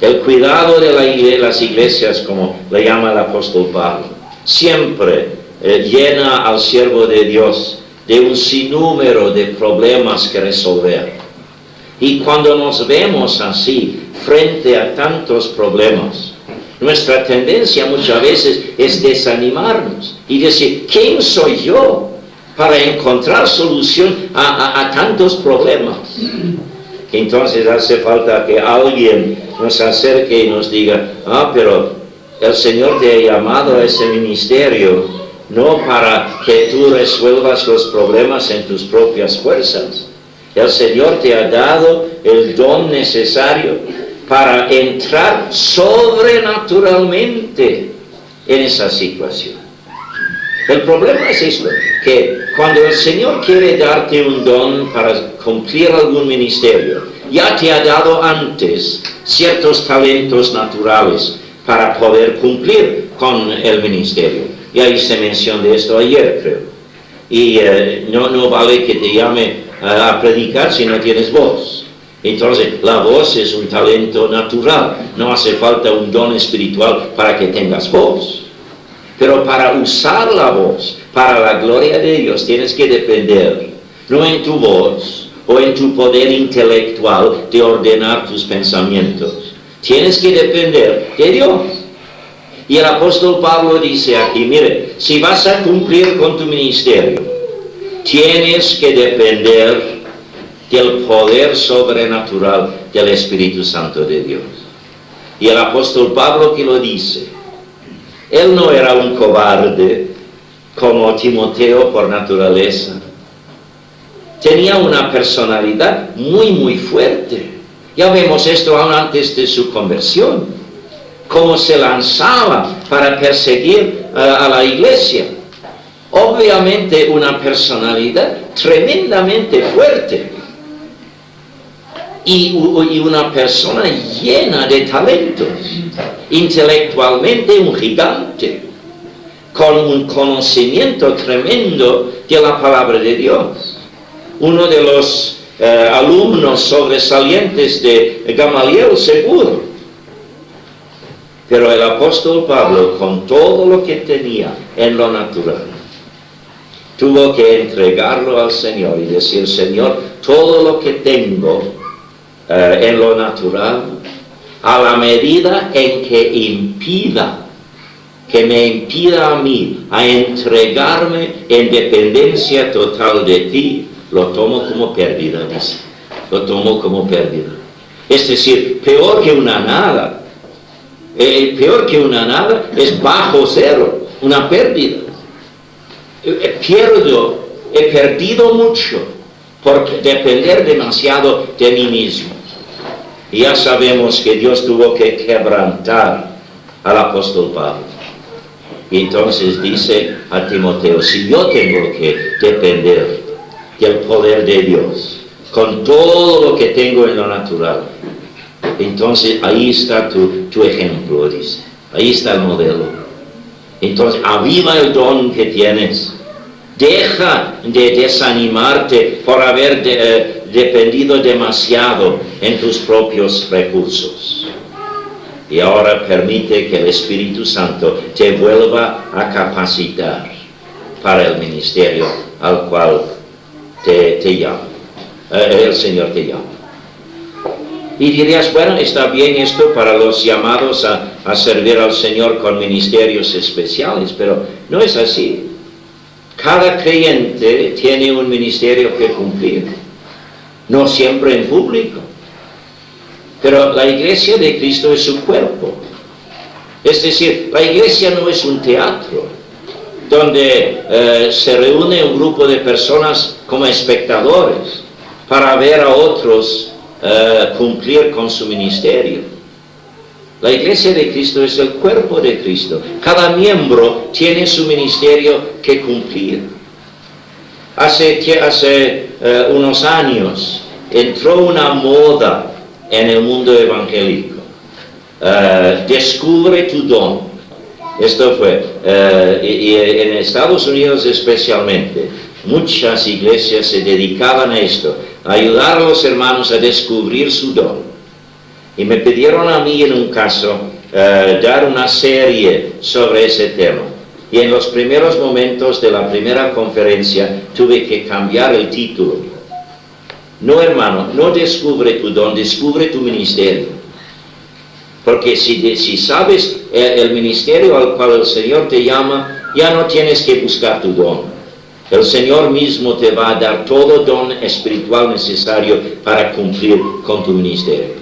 El cuidado de las iglesias, como le llama el apóstol Pablo, siempre llena al siervo de Dios de un sinnúmero de problemas que resolver. Y cuando nos vemos así, frente a tantos problemas, nuestra tendencia muchas veces es desanimarnos y decir, ¿quién soy yo para encontrar solución a tantos problemas? Entonces hace falta que alguien nos acerque y nos diga, pero el Señor te ha llamado a ese ministerio no para que tú resuelvas los problemas en tus propias fuerzas. El Señor te ha dado el don necesario para entrar sobrenaturalmente en esa situación. El problema es esto, que cuando el Señor quiere darte un don para cumplir algún ministerio, ya te ha dado antes ciertos talentos naturales para poder cumplir con el ministerio. Ya hice mención de esto ayer, creo. Y no vale que te llame a predicar si no tienes voz. Entonces, la voz es un talento natural. No hace falta un don espiritual para que tengas voz. Pero para usar la voz, para la gloria de Dios, tienes que depender, no en tu voz o en tu poder intelectual de ordenar tus pensamientos. Tienes que depender de Dios. Y el apóstol Pablo dice aquí, mire, si vas a cumplir con tu ministerio, tienes que depender del poder sobrenatural del Espíritu Santo de Dios. Y el apóstol Pablo que lo dice, él no era un cobarde como Timoteo por naturaleza. Tenía una personalidad muy fuerte. Ya vemos esto aún antes de su conversión, cómo se lanzaba para perseguir a la iglesia. Obviamente una personalidad tremendamente fuerte. Y una persona llena de talentos, intelectualmente un gigante, con un conocimiento tremendo de la palabra de Dios. Uno de los alumnos sobresalientes de Gamaliel, seguro. Pero el apóstol Pablo, con todo lo que tenía en lo natural, tuvo que entregarlo al Señor y decir, Señor, todo lo que tengo en lo natural, a la medida en que me impida a mí a entregarme en dependencia total de ti, lo tomo como pérdida, dice. Lo tomo como pérdida. Es decir, peor que una nada. Peor que una nada es bajo cero, una pérdida. He perdido mucho por depender demasiado de mí mismo. Y ya sabemos que Dios tuvo que quebrantar al apóstol Pablo. Y entonces dice a Timoteo, si yo tengo que depender del poder de Dios, con todo lo que tengo en lo natural, entonces ahí está tu ejemplo, dice. Ahí está el modelo. Entonces aviva el don que tienes. Deja de desanimarte por haber dependido demasiado en tus propios recursos. Y ahora permite que el Espíritu Santo te vuelva a capacitar para el ministerio al cual te llama. El Señor te llama. Y dirías, bueno, está bien esto para los llamados a servir al Señor con ministerios especiales, pero no es así. Cada creyente tiene un ministerio que cumplir, no siempre en público. Pero la iglesia de Cristo es su cuerpo. Es decir, la iglesia no es un teatro donde se reúne un grupo de personas como espectadores para ver a otros cumplir con su ministerio. La iglesia de Cristo es el cuerpo de Cristo. Cada miembro tiene su ministerio que cumplir. Hace unos años entró una moda en el mundo evangélico. Descubre tu don. Esto fue, y en Estados Unidos especialmente, muchas iglesias se dedicaban a esto, a ayudar a los hermanos a descubrir su don. Y me pidieron a mí en un caso dar una serie sobre ese tema. Y en los primeros momentos de la primera conferencia tuve que cambiar el título. No, hermano, no descubre tu don, descubre tu ministerio. Porque si sabes el ministerio al cual el Señor te llama, ya no tienes que buscar tu don. El Señor mismo te va a dar todo don espiritual necesario para cumplir con tu ministerio.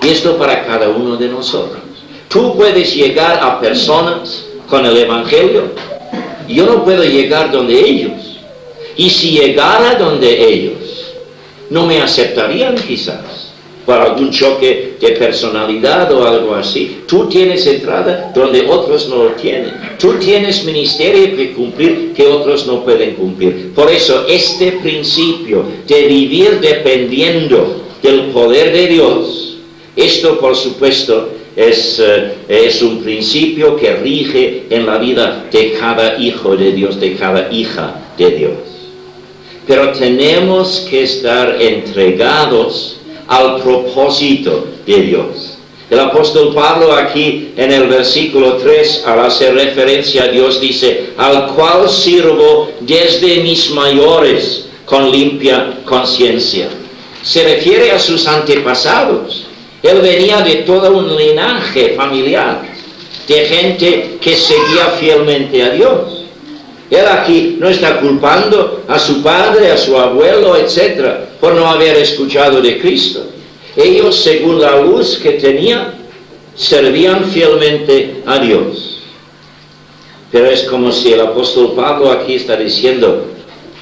Y esto para cada uno de nosotros. Tú puedes llegar a personas con el Evangelio. Yo no puedo llegar donde ellos. Y si llegara donde ellos, no me aceptarían quizás, por algún choque de personalidad o algo así. Tú tienes entrada donde otros no lo tienen. Tú tienes ministerio que cumplir que otros no pueden cumplir. Por eso este principio de vivir dependiendo del poder de Dios, esto por supuesto es un principio que rige en la vida de cada hijo de Dios, de cada hija de Dios. Pero tenemos que estar entregados al propósito de Dios. El apóstol Pablo aquí en el versículo 3, al hacer referencia a Dios, dice, al cual sirvo desde mis mayores con limpia conciencia. Se refiere a sus antepasados. Él venía de todo un linaje familiar, de gente que seguía fielmente a Dios. Él aquí no está culpando a su padre, a su abuelo, etc., por no haber escuchado de Cristo. Ellos, según la luz que tenían, servían fielmente a Dios. Pero es como si el apóstol Pablo aquí está diciendo,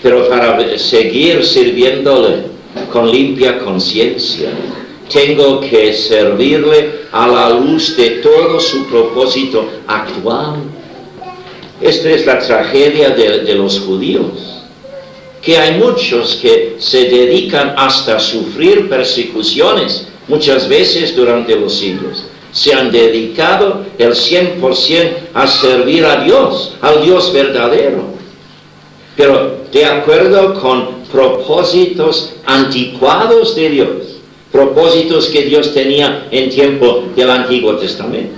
pero para seguir sirviéndole con limpia conciencia, tengo que servirle a la luz de todo su propósito actual. Esta es la tragedia de los judíos, que hay muchos que se dedican hasta a sufrir persecuciones, muchas veces durante los siglos. Se han dedicado el 100% a servir a Dios, al Dios verdadero. Pero de acuerdo con propósitos anticuados de Dios, propósitos que Dios tenía en tiempo del Antiguo Testamento.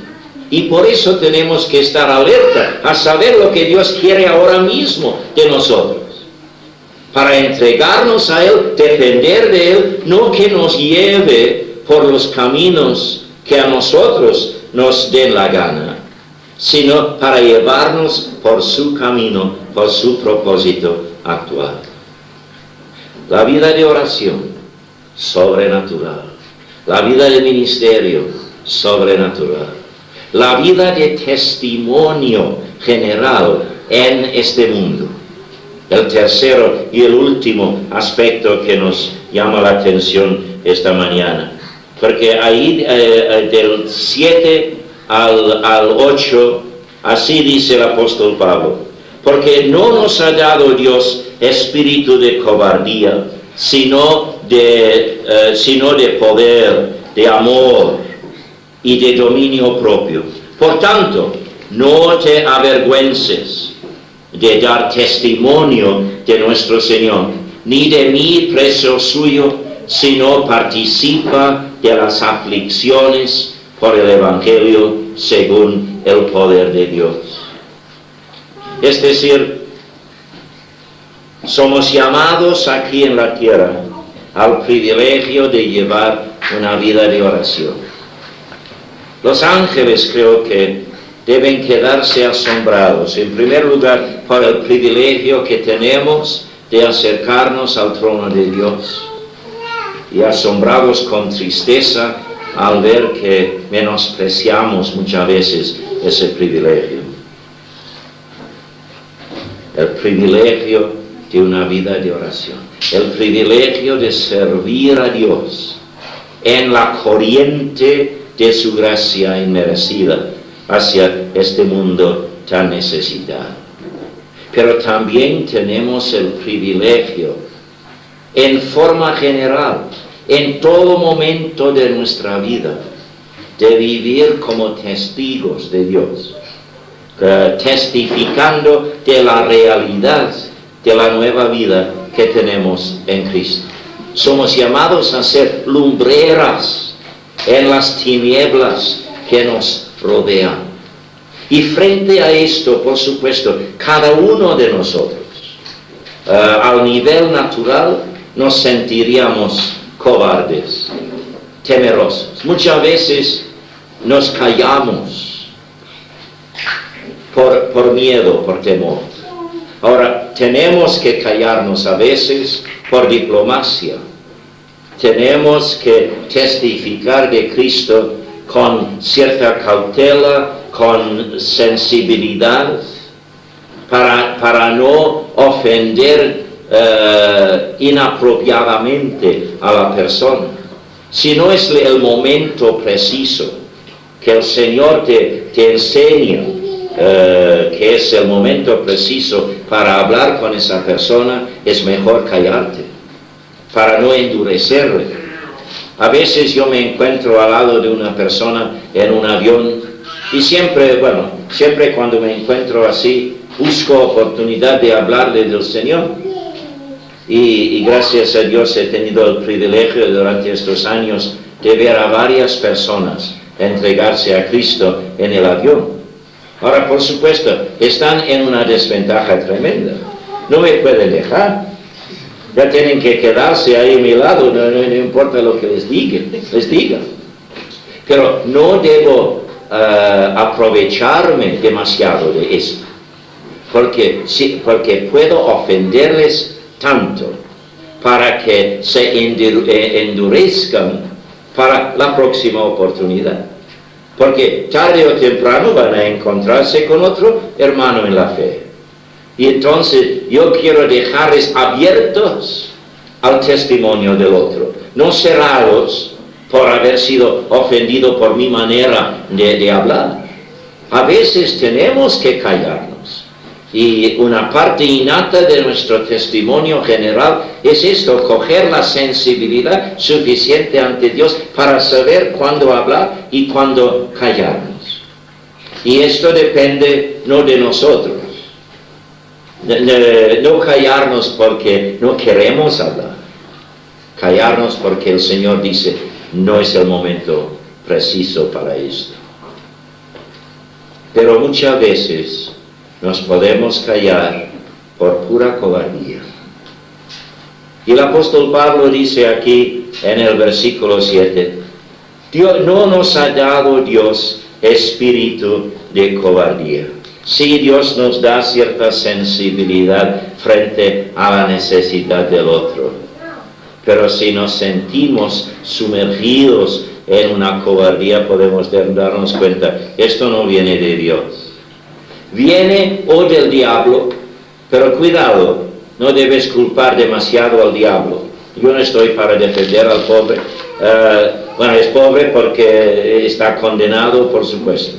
Y por eso tenemos que estar alerta a saber lo que Dios quiere ahora mismo de nosotros. Para entregarnos a Él, depender de Él, no que nos lleve por los caminos que a nosotros nos den la gana, sino para llevarnos por su camino, por su propósito actual. La vida de oración, sobrenatural. La vida de ministerio, sobrenatural. La vida de testimonio general en este mundo. El tercero y el último aspecto que nos llama la atención esta mañana. Porque ahí del 7 al 8, así dice el apóstol Pablo. Porque no nos ha dado Dios espíritu de cobardía, sino de poder, de amor y de dominio propio. Por tanto, no te avergüences de dar testimonio de nuestro Señor, ni de mí preso suyo, sino participa de las aflicciones por el Evangelio según el poder de Dios. Es decir, somos llamados aquí en la tierra al privilegio de llevar una vida de oración. Los ángeles creo que deben quedarse asombrados, en primer lugar, por el privilegio que tenemos de acercarnos al trono de Dios, y asombrados con tristeza al ver que menospreciamos muchas veces ese privilegio. El privilegio de una vida de oración, el privilegio de servir a Dios en la corriente de su gracia inmerecida hacia este mundo tan necesitado. Pero también tenemos el privilegio, en forma general, en todo momento de nuestra vida, de vivir como testigos de Dios, testificando de la realidad de la nueva vida que tenemos en Cristo. Somos llamados a ser lumbreras en las tinieblas que nos rodean. Y frente a esto, por supuesto, cada uno de nosotros, al nivel natural, nos sentiríamos cobardes, temerosos. Muchas veces nos callamos por miedo, por temor. Ahora, tenemos que callarnos a veces por diplomacia. Tenemos que testificar de Cristo con cierta cautela, con sensibilidad, para no ofender inapropiadamente a la persona. Si no es el momento preciso que el Señor te enseña que es el momento preciso para hablar con esa persona, es mejor callarte, para no endurecerle. A veces yo me encuentro al lado de una persona en un avión y siempre cuando me encuentro así, busco oportunidad de hablarle del Señor. Y gracias a Dios he tenido el privilegio durante estos años de ver a varias personas entregarse a Cristo en el avión. Ahora, por supuesto, están en una desventaja tremenda. No me pueden dejar. Ya tienen que quedarse ahí a mi lado, no importa lo que les diga. Pero no debo aprovecharme demasiado de esto. Porque puedo ofenderles tanto para que se endurezcan para la próxima oportunidad. Porque tarde o temprano van a encontrarse con otro hermano en la fe. Y entonces yo quiero dejarles abiertos al testimonio del otro, no cerrados por haber sido ofendido por mi manera de hablar. A veces tenemos que callarnos. Y una parte innata de nuestro testimonio general es esto, coger la sensibilidad suficiente ante Dios para saber cuándo hablar y cuándo callarnos. Y esto depende no de nosotros. No callarnos porque no queremos hablar. Callarnos porque el Señor dice, no es el momento preciso para esto. Pero muchas veces nos podemos callar por pura cobardía. Y el apóstol Pablo dice aquí en el versículo 7, no nos ha dado Dios espíritu de cobardía. Sí, Dios nos da cierta sensibilidad frente a la necesidad del otro. Pero si nos sentimos sumergidos en una cobardía, podemos darnos cuenta, esto no viene de Dios. Viene o del diablo, pero cuidado, no debes culpar demasiado al diablo. Yo no estoy para defender al pobre. Es pobre porque está condenado, por supuesto.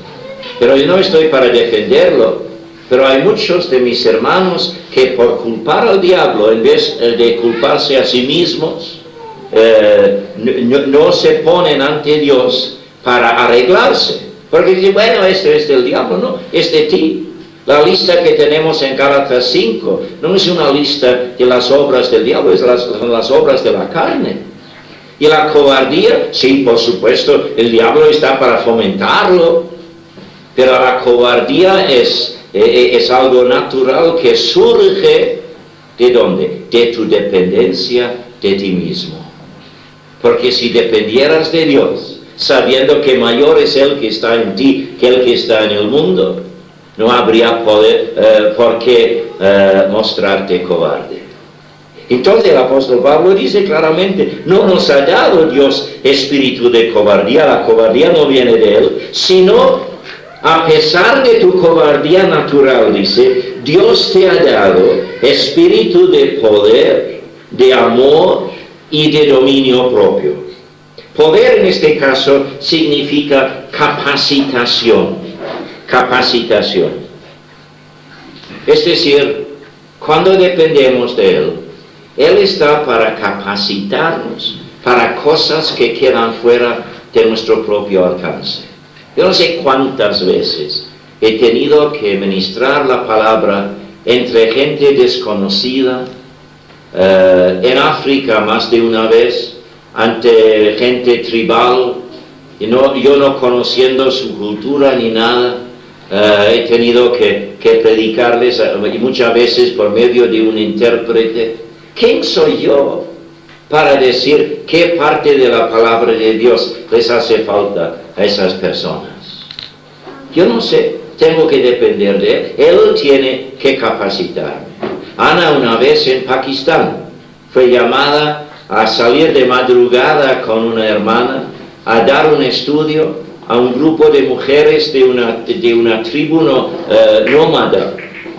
Pero yo no estoy para defenderlo. Pero hay muchos de mis hermanos que por culpar al diablo, en vez de culparse a sí mismos, no se ponen ante Dios para arreglarse. Porque dicen, bueno, esto es del diablo, no, es de ti. La lista que tenemos en Gálatas 5 no es una lista de las obras del diablo, son las obras de la carne. Y la cobardía, sí, por supuesto, el diablo está para fomentarlo, pero la cobardía es algo natural que surge, ¿de dónde? De tu dependencia de ti mismo. Porque si dependieras de Dios, sabiendo que mayor es el que está en ti que el que está en el mundo, no habría por qué mostrarte cobarde. Entonces el apóstol Pablo dice claramente, no nos ha dado Dios espíritu de cobardía, la cobardía no viene de Él, sino a pesar de tu cobardía natural, dice, Dios te ha dado espíritu de poder, de amor y de dominio propio. Poder en este caso significa capacitación. Es decir, cuando dependemos de Él, Él está para capacitarnos para cosas que quedan fuera de nuestro propio alcance. Yo no sé cuántas veces he tenido que ministrar la palabra entre gente desconocida, en África más de una vez, ante gente tribal, y yo no conociendo su cultura ni nada, he tenido que predicarles, y muchas veces por medio de un intérprete. ¿Quién soy yo para decir qué parte de la palabra de Dios les hace falta a esas personas? Yo no sé, tengo que depender de Él. Él tiene que capacitarme. Ana una vez en Pakistán fue llamada a salir de madrugada con una hermana a dar un estudio a un grupo de mujeres de una tribu nómada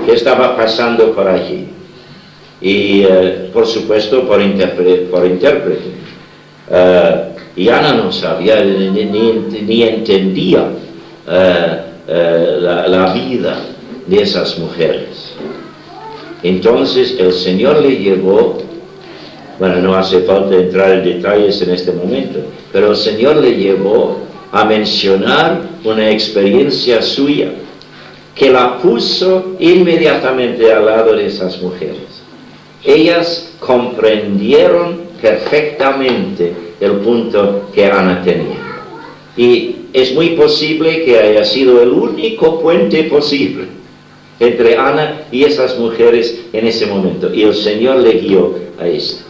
que estaba pasando por allí. Y por supuesto por intérprete. Y Ana no sabía ni entendía la vida de esas mujeres. Entonces el Señor le llevó, bueno, no hace falta entrar en detalles en este momento, pero el Señor le llevó a mencionar una experiencia suya que la puso inmediatamente al lado de esas mujeres. Ellas comprendieron perfectamente el punto que Ana tenía. Y es muy posible que haya sido el único puente posible entre Ana y esas mujeres en ese momento. Y el Señor le guió a esto.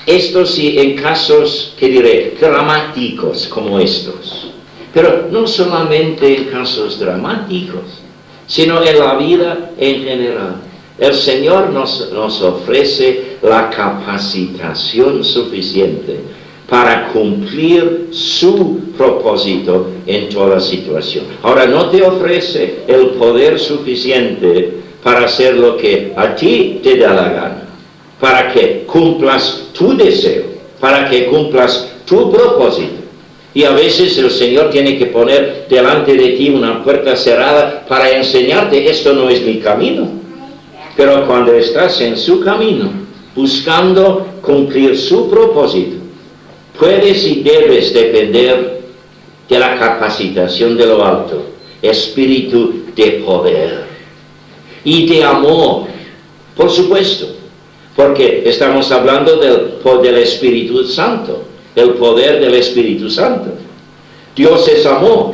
Esto sí, en casos, que diré, dramáticos como estos. Pero no solamente en casos dramáticos, sino en la vida en general. El Señor nos ofrece la capacitación suficiente para cumplir su propósito en toda situación. Ahora, no te ofrece el poder suficiente para hacer lo que a ti te da la gana, para que cumplas tu deseo, para que cumplas tu propósito. Y a veces el Señor tiene que poner delante de ti una puerta cerrada para enseñarte, esto no es mi camino. Pero cuando estás en su camino, buscando cumplir su propósito, puedes y debes depender de la capacitación de lo alto, espíritu de poder y de amor, por supuesto, porque estamos hablando del Espíritu Santo, el poder del Espíritu Santo. Dios es amor,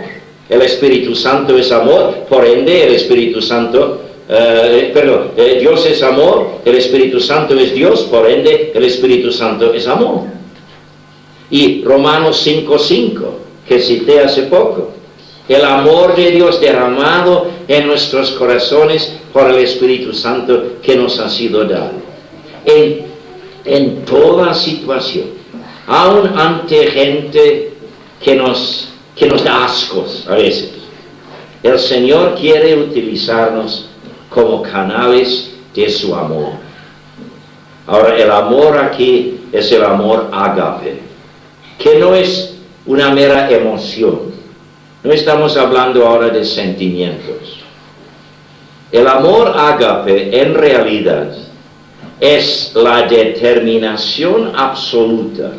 el Espíritu Santo es amor, por ende el Espíritu Santo Dios es amor, el Espíritu Santo es Dios, por ende el Espíritu Santo es amor. Y Romanos 5:5, que cité hace poco, el amor de Dios derramado en nuestros corazones por el Espíritu Santo que nos ha sido dado. En toda situación, aun ante gente que nos da ascos a veces, el Señor quiere utilizarnos como canales de su amor. Ahora, el amor aquí es el amor ágape, que no es una mera emoción. No estamos hablando ahora de sentimientos. El amor ágape, en realidad, es la determinación absoluta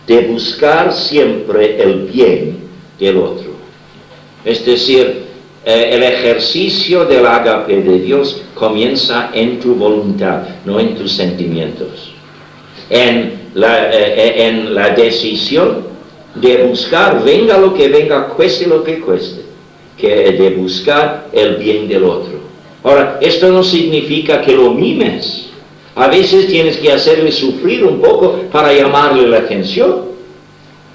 de buscar siempre el bien del otro. Es decir, el ejercicio del ágape de Dios comienza en tu voluntad, no en tus sentimientos. En la decisión de buscar, venga lo que venga, cueste lo que cueste, que de buscar el bien del otro. Ahora, esto no significa que lo mimes. A veces tienes que hacerle sufrir un poco para llamarle la atención,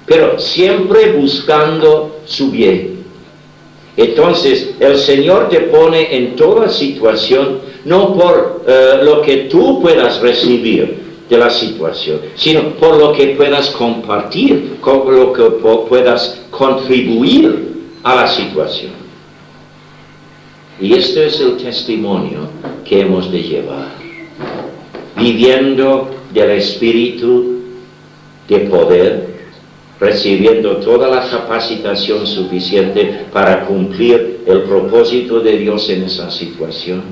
pero siempre buscando su bien. Entonces, el Señor te pone en toda situación, no por lo que tú puedas recibir de la situación, sino por lo que puedas compartir, por lo que puedas contribuir a la situación. Y este es el testimonio que hemos de llevar, viviendo del Espíritu de poder, recibiendo toda la capacitación suficiente para cumplir el propósito de Dios en esa situación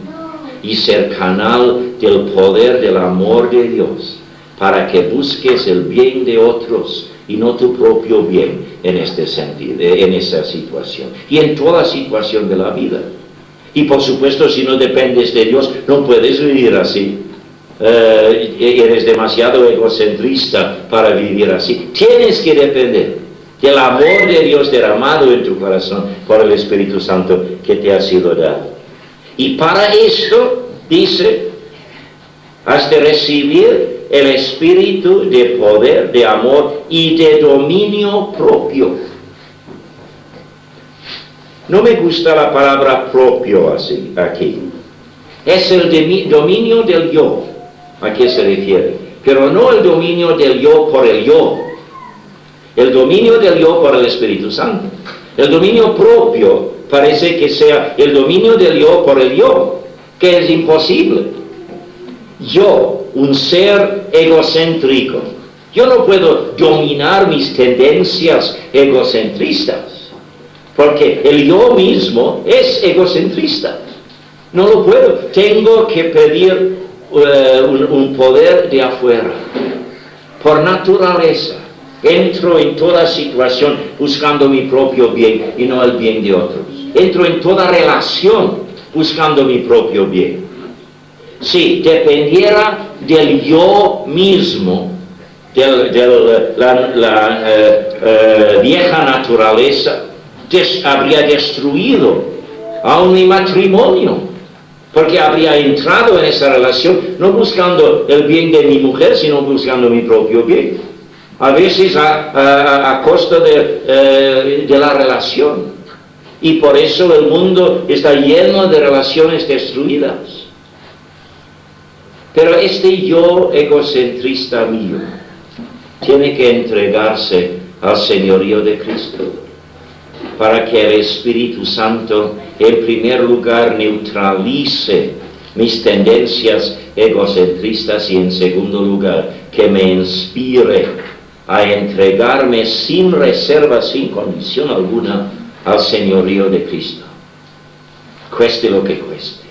y ser canal del poder del amor de Dios para que busques el bien de otros y no tu propio bien en este sentido, en esa situación y en toda situación de la vida. Y por supuesto, si no dependes de Dios, no puedes vivir así. Eres demasiado egocentrista para vivir así. Tienes que depender del amor de Dios derramado en tu corazón por el Espíritu Santo que te ha sido dado. Y para esto, dice, has de recibir el espíritu de poder, de amor y de dominio propio. No me gusta la palabra propio así, aquí. Es el dominio del yo, ¿a qué se refiere? Pero no el dominio del yo por el yo. El dominio del yo por el Espíritu Santo. El dominio propio parece que sea el dominio del yo por el yo, que es imposible. Yo, un ser egocéntrico, yo no puedo dominar mis tendencias egocentristas, porque el yo mismo es egocentrista. No lo puedo. Tengo que pedir un poder de afuera. Por naturaleza, entro en toda situación buscando mi propio bien y no el bien de otros. Entro en toda relación buscando mi propio bien. Si dependiera del yo mismo, de la vieja naturaleza, habría destruido aún mi matrimonio, porque habría entrado en esa relación no buscando el bien de mi mujer, sino buscando mi propio bien, a veces a costa de la relación. Y por eso el mundo está lleno de relaciones destruidas. Pero este yo egocentrista mío tiene que entregarse al señorío de Cristo, para que el Espíritu Santo en primer lugar neutralice mis tendencias egocentristas y en segundo lugar que me inspire a entregarme sin reserva, sin condición alguna al señorío de Cristo, cueste lo que cueste.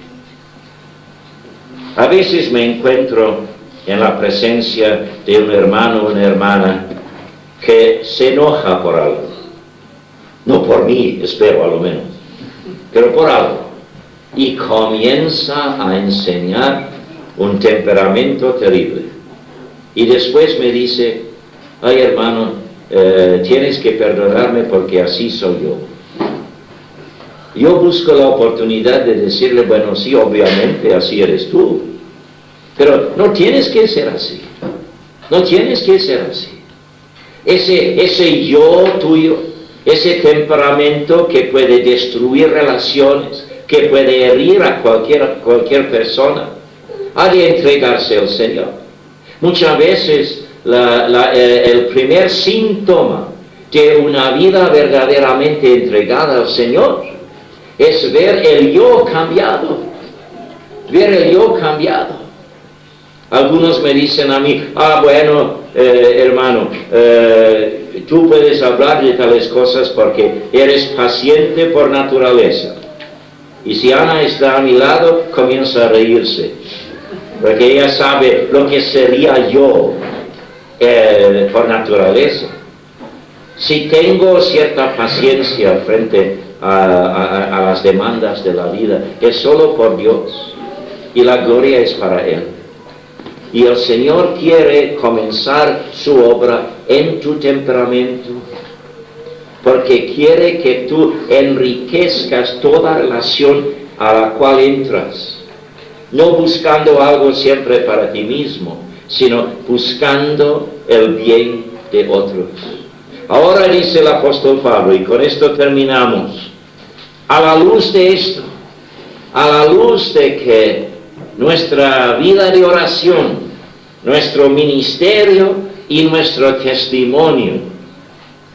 A veces me encuentro en la presencia de un hermano o una hermana que se enoja por algo. No por mí, espero a lo menos, pero por algo. Y comienza a enseñar un temperamento terrible. Y después me dice, ay hermano, tienes que perdonarme porque así soy yo. Yo busco la oportunidad de decirle, bueno, sí, obviamente así eres tú. Pero no tienes que ser así. No tienes que ser así. Ese yo tuyo, ese temperamento que puede destruir relaciones, que puede herir a cualquier persona, ha de entregarse al Señor. Muchas veces el primer síntoma de una vida verdaderamente entregada al Señor es ver el yo cambiado. Ver el yo cambiado. Algunos me dicen a mí, bueno, hermano, tú puedes hablar de tales cosas porque eres paciente por naturaleza. Y si Ana está a mi lado, comienza a reírse, porque ella sabe lo que sería yo por naturaleza. Si tengo cierta paciencia frente a las demandas de la vida, es solo por Dios, y la gloria es para Él. Y el Señor quiere comenzar su obra en tu temperamento, porque quiere que tú enriquezcas toda relación a la cual entras, no buscando algo siempre para ti mismo, sino buscando el bien de otros. Ahora dice el apóstol Pablo, y con esto terminamos, a la luz de esto, a la luz de que nuestra vida de oración, nuestro ministerio y nuestro testimonio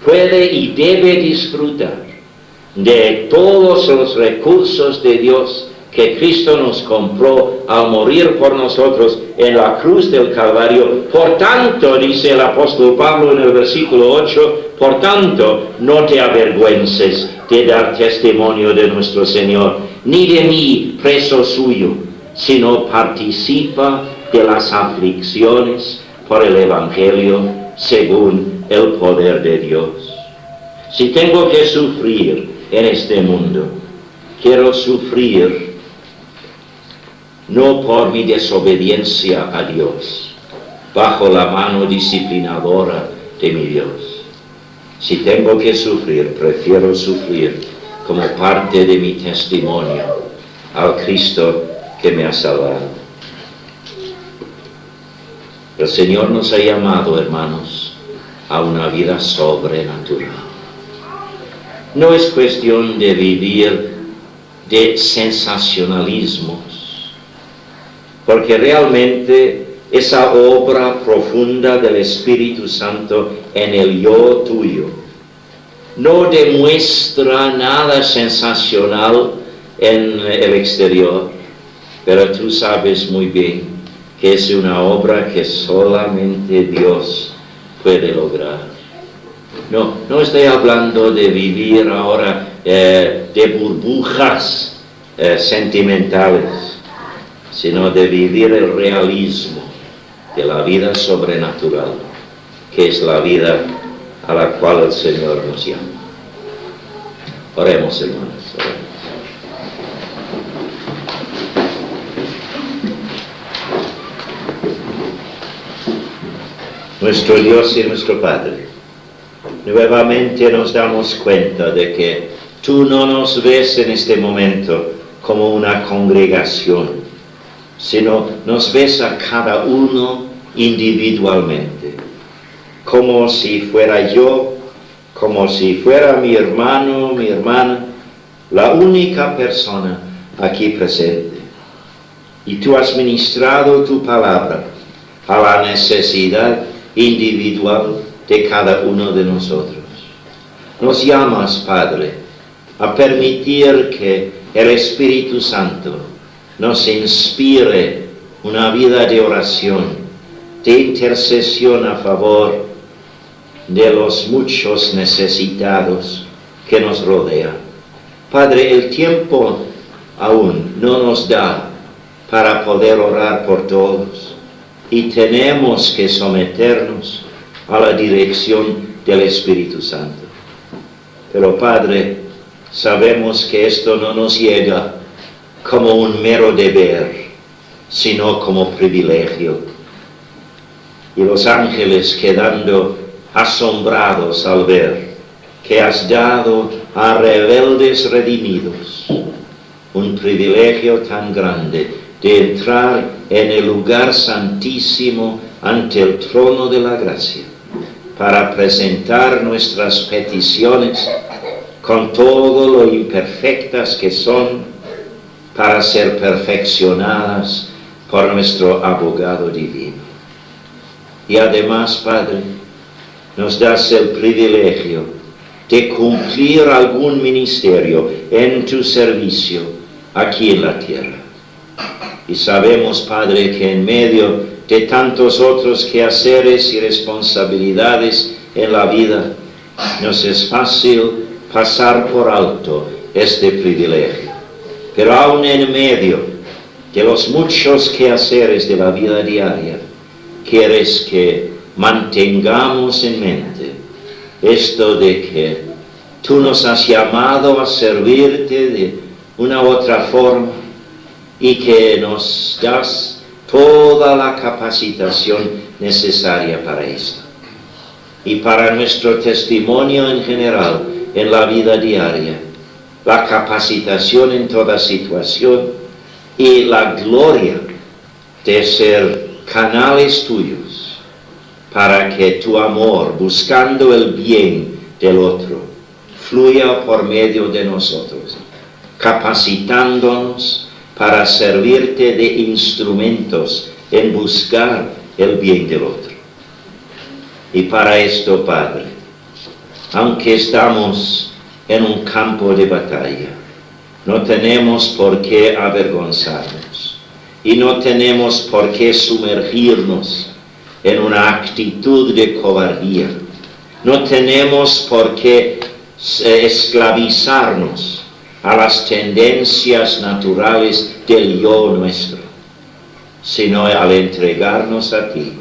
puede y debe disfrutar de todos los recursos de Dios que Cristo nos compró al morir por nosotros en la cruz del Calvario. Por tanto, dice el apóstol Pablo en el versículo 8, por tanto, no te avergüences de dar testimonio de nuestro Señor, ni de mí, preso suyo, sino participa de las aflicciones por el Evangelio según el poder de Dios. Si tengo que sufrir en este mundo, quiero sufrir no por mi desobediencia a Dios, bajo la mano disciplinadora de mi Dios. Si tengo que sufrir, prefiero sufrir como parte de mi testimonio al Cristo que me ha salvado. El Señor nos ha llamado, hermanos, a una vida sobrenatural. No es cuestión de vivir de sensacionalismos, porque realmente esa obra profunda del Espíritu Santo en el yo tuyo no demuestra nada sensacional en el exterior, pero tú sabes muy bien que es una obra que solamente Dios puede lograr. No estoy hablando de vivir ahora de burbujas sentimentales, sino de vivir el realismo de la vida sobrenatural, que es la vida a la cual el Señor nos llama. Oremos, hermanos, oremos. Nuestro Dios y nuestro Padre, nuevamente nos damos cuenta de que tú no nos ves en este momento como una congregación, sino nos ves a cada uno individualmente, como si fuera yo, como si fuera mi hermano, mi hermana, la única persona aquí presente. Y tú has ministrado tu palabra a la necesidad individual de cada uno de nosotros. Nos llamas, Padre, a permitir que el Espíritu Santo nos inspire una vida de oración, de intercesión a favor de los muchos necesitados que nos rodean. Padre, el tiempo aún no nos da para poder orar por todos, y tenemos que someternos a la dirección del Espíritu Santo. Pero Padre, sabemos que esto no nos llega como un mero deber, sino como privilegio. Y los ángeles quedando asombrados al ver que has dado a rebeldes redimidos un privilegio tan grande de entrar en el lugar santísimo ante el trono de la gracia, para presentar nuestras peticiones con todo lo imperfectas que son, para ser perfeccionadas por nuestro abogado divino. Y además, Padre, nos das el privilegio de cumplir algún ministerio en tu servicio aquí en la tierra. Y sabemos, Padre, que en medio de tantos otros quehaceres y responsabilidades en la vida, nos es fácil pasar por alto este privilegio. Pero aún en medio de los muchos quehaceres de la vida diaria, quieres que mantengamos en mente esto de que tú nos has llamado a servirte de una u otra forma, y que nos das toda la capacitación necesaria para esto. Y para nuestro testimonio en general, en la vida diaria, la capacitación en toda situación y la gloria de ser canales tuyos, para que tu amor, buscando el bien del otro, fluya por medio de nosotros, capacitándonos para servirte de instrumentos en buscar el bien del otro. Y para esto, Padre, aunque estamos en un campo de batalla, no tenemos por qué avergonzarnos y no tenemos por qué sumergirnos en una actitud de cobardía. No tenemos por qué esclavizarnos a las tendencias naturales del yo nuestro, sino al entregarnos a ti,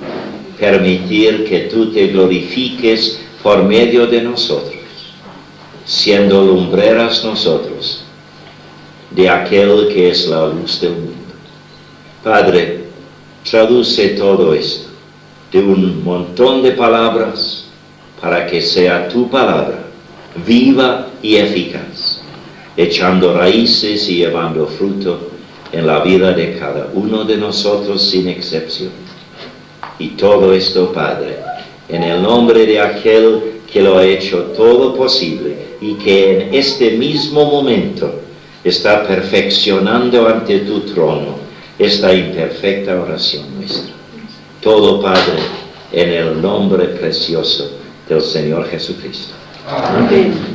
permitir que tú te glorifiques por medio de nosotros, siendo lumbreras nosotros de aquel que es la luz del mundo. Padre, traduce todo esto de un montón de palabras para que sea tu palabra viva y eficaz, echando raíces y llevando fruto en la vida de cada uno de nosotros sin excepción. Y todo esto, Padre, en el nombre de aquel que lo ha hecho todo posible y que en este mismo momento está perfeccionando ante tu trono esta imperfecta oración nuestra. Todo, Padre, en el nombre precioso del Señor Jesucristo. Amén.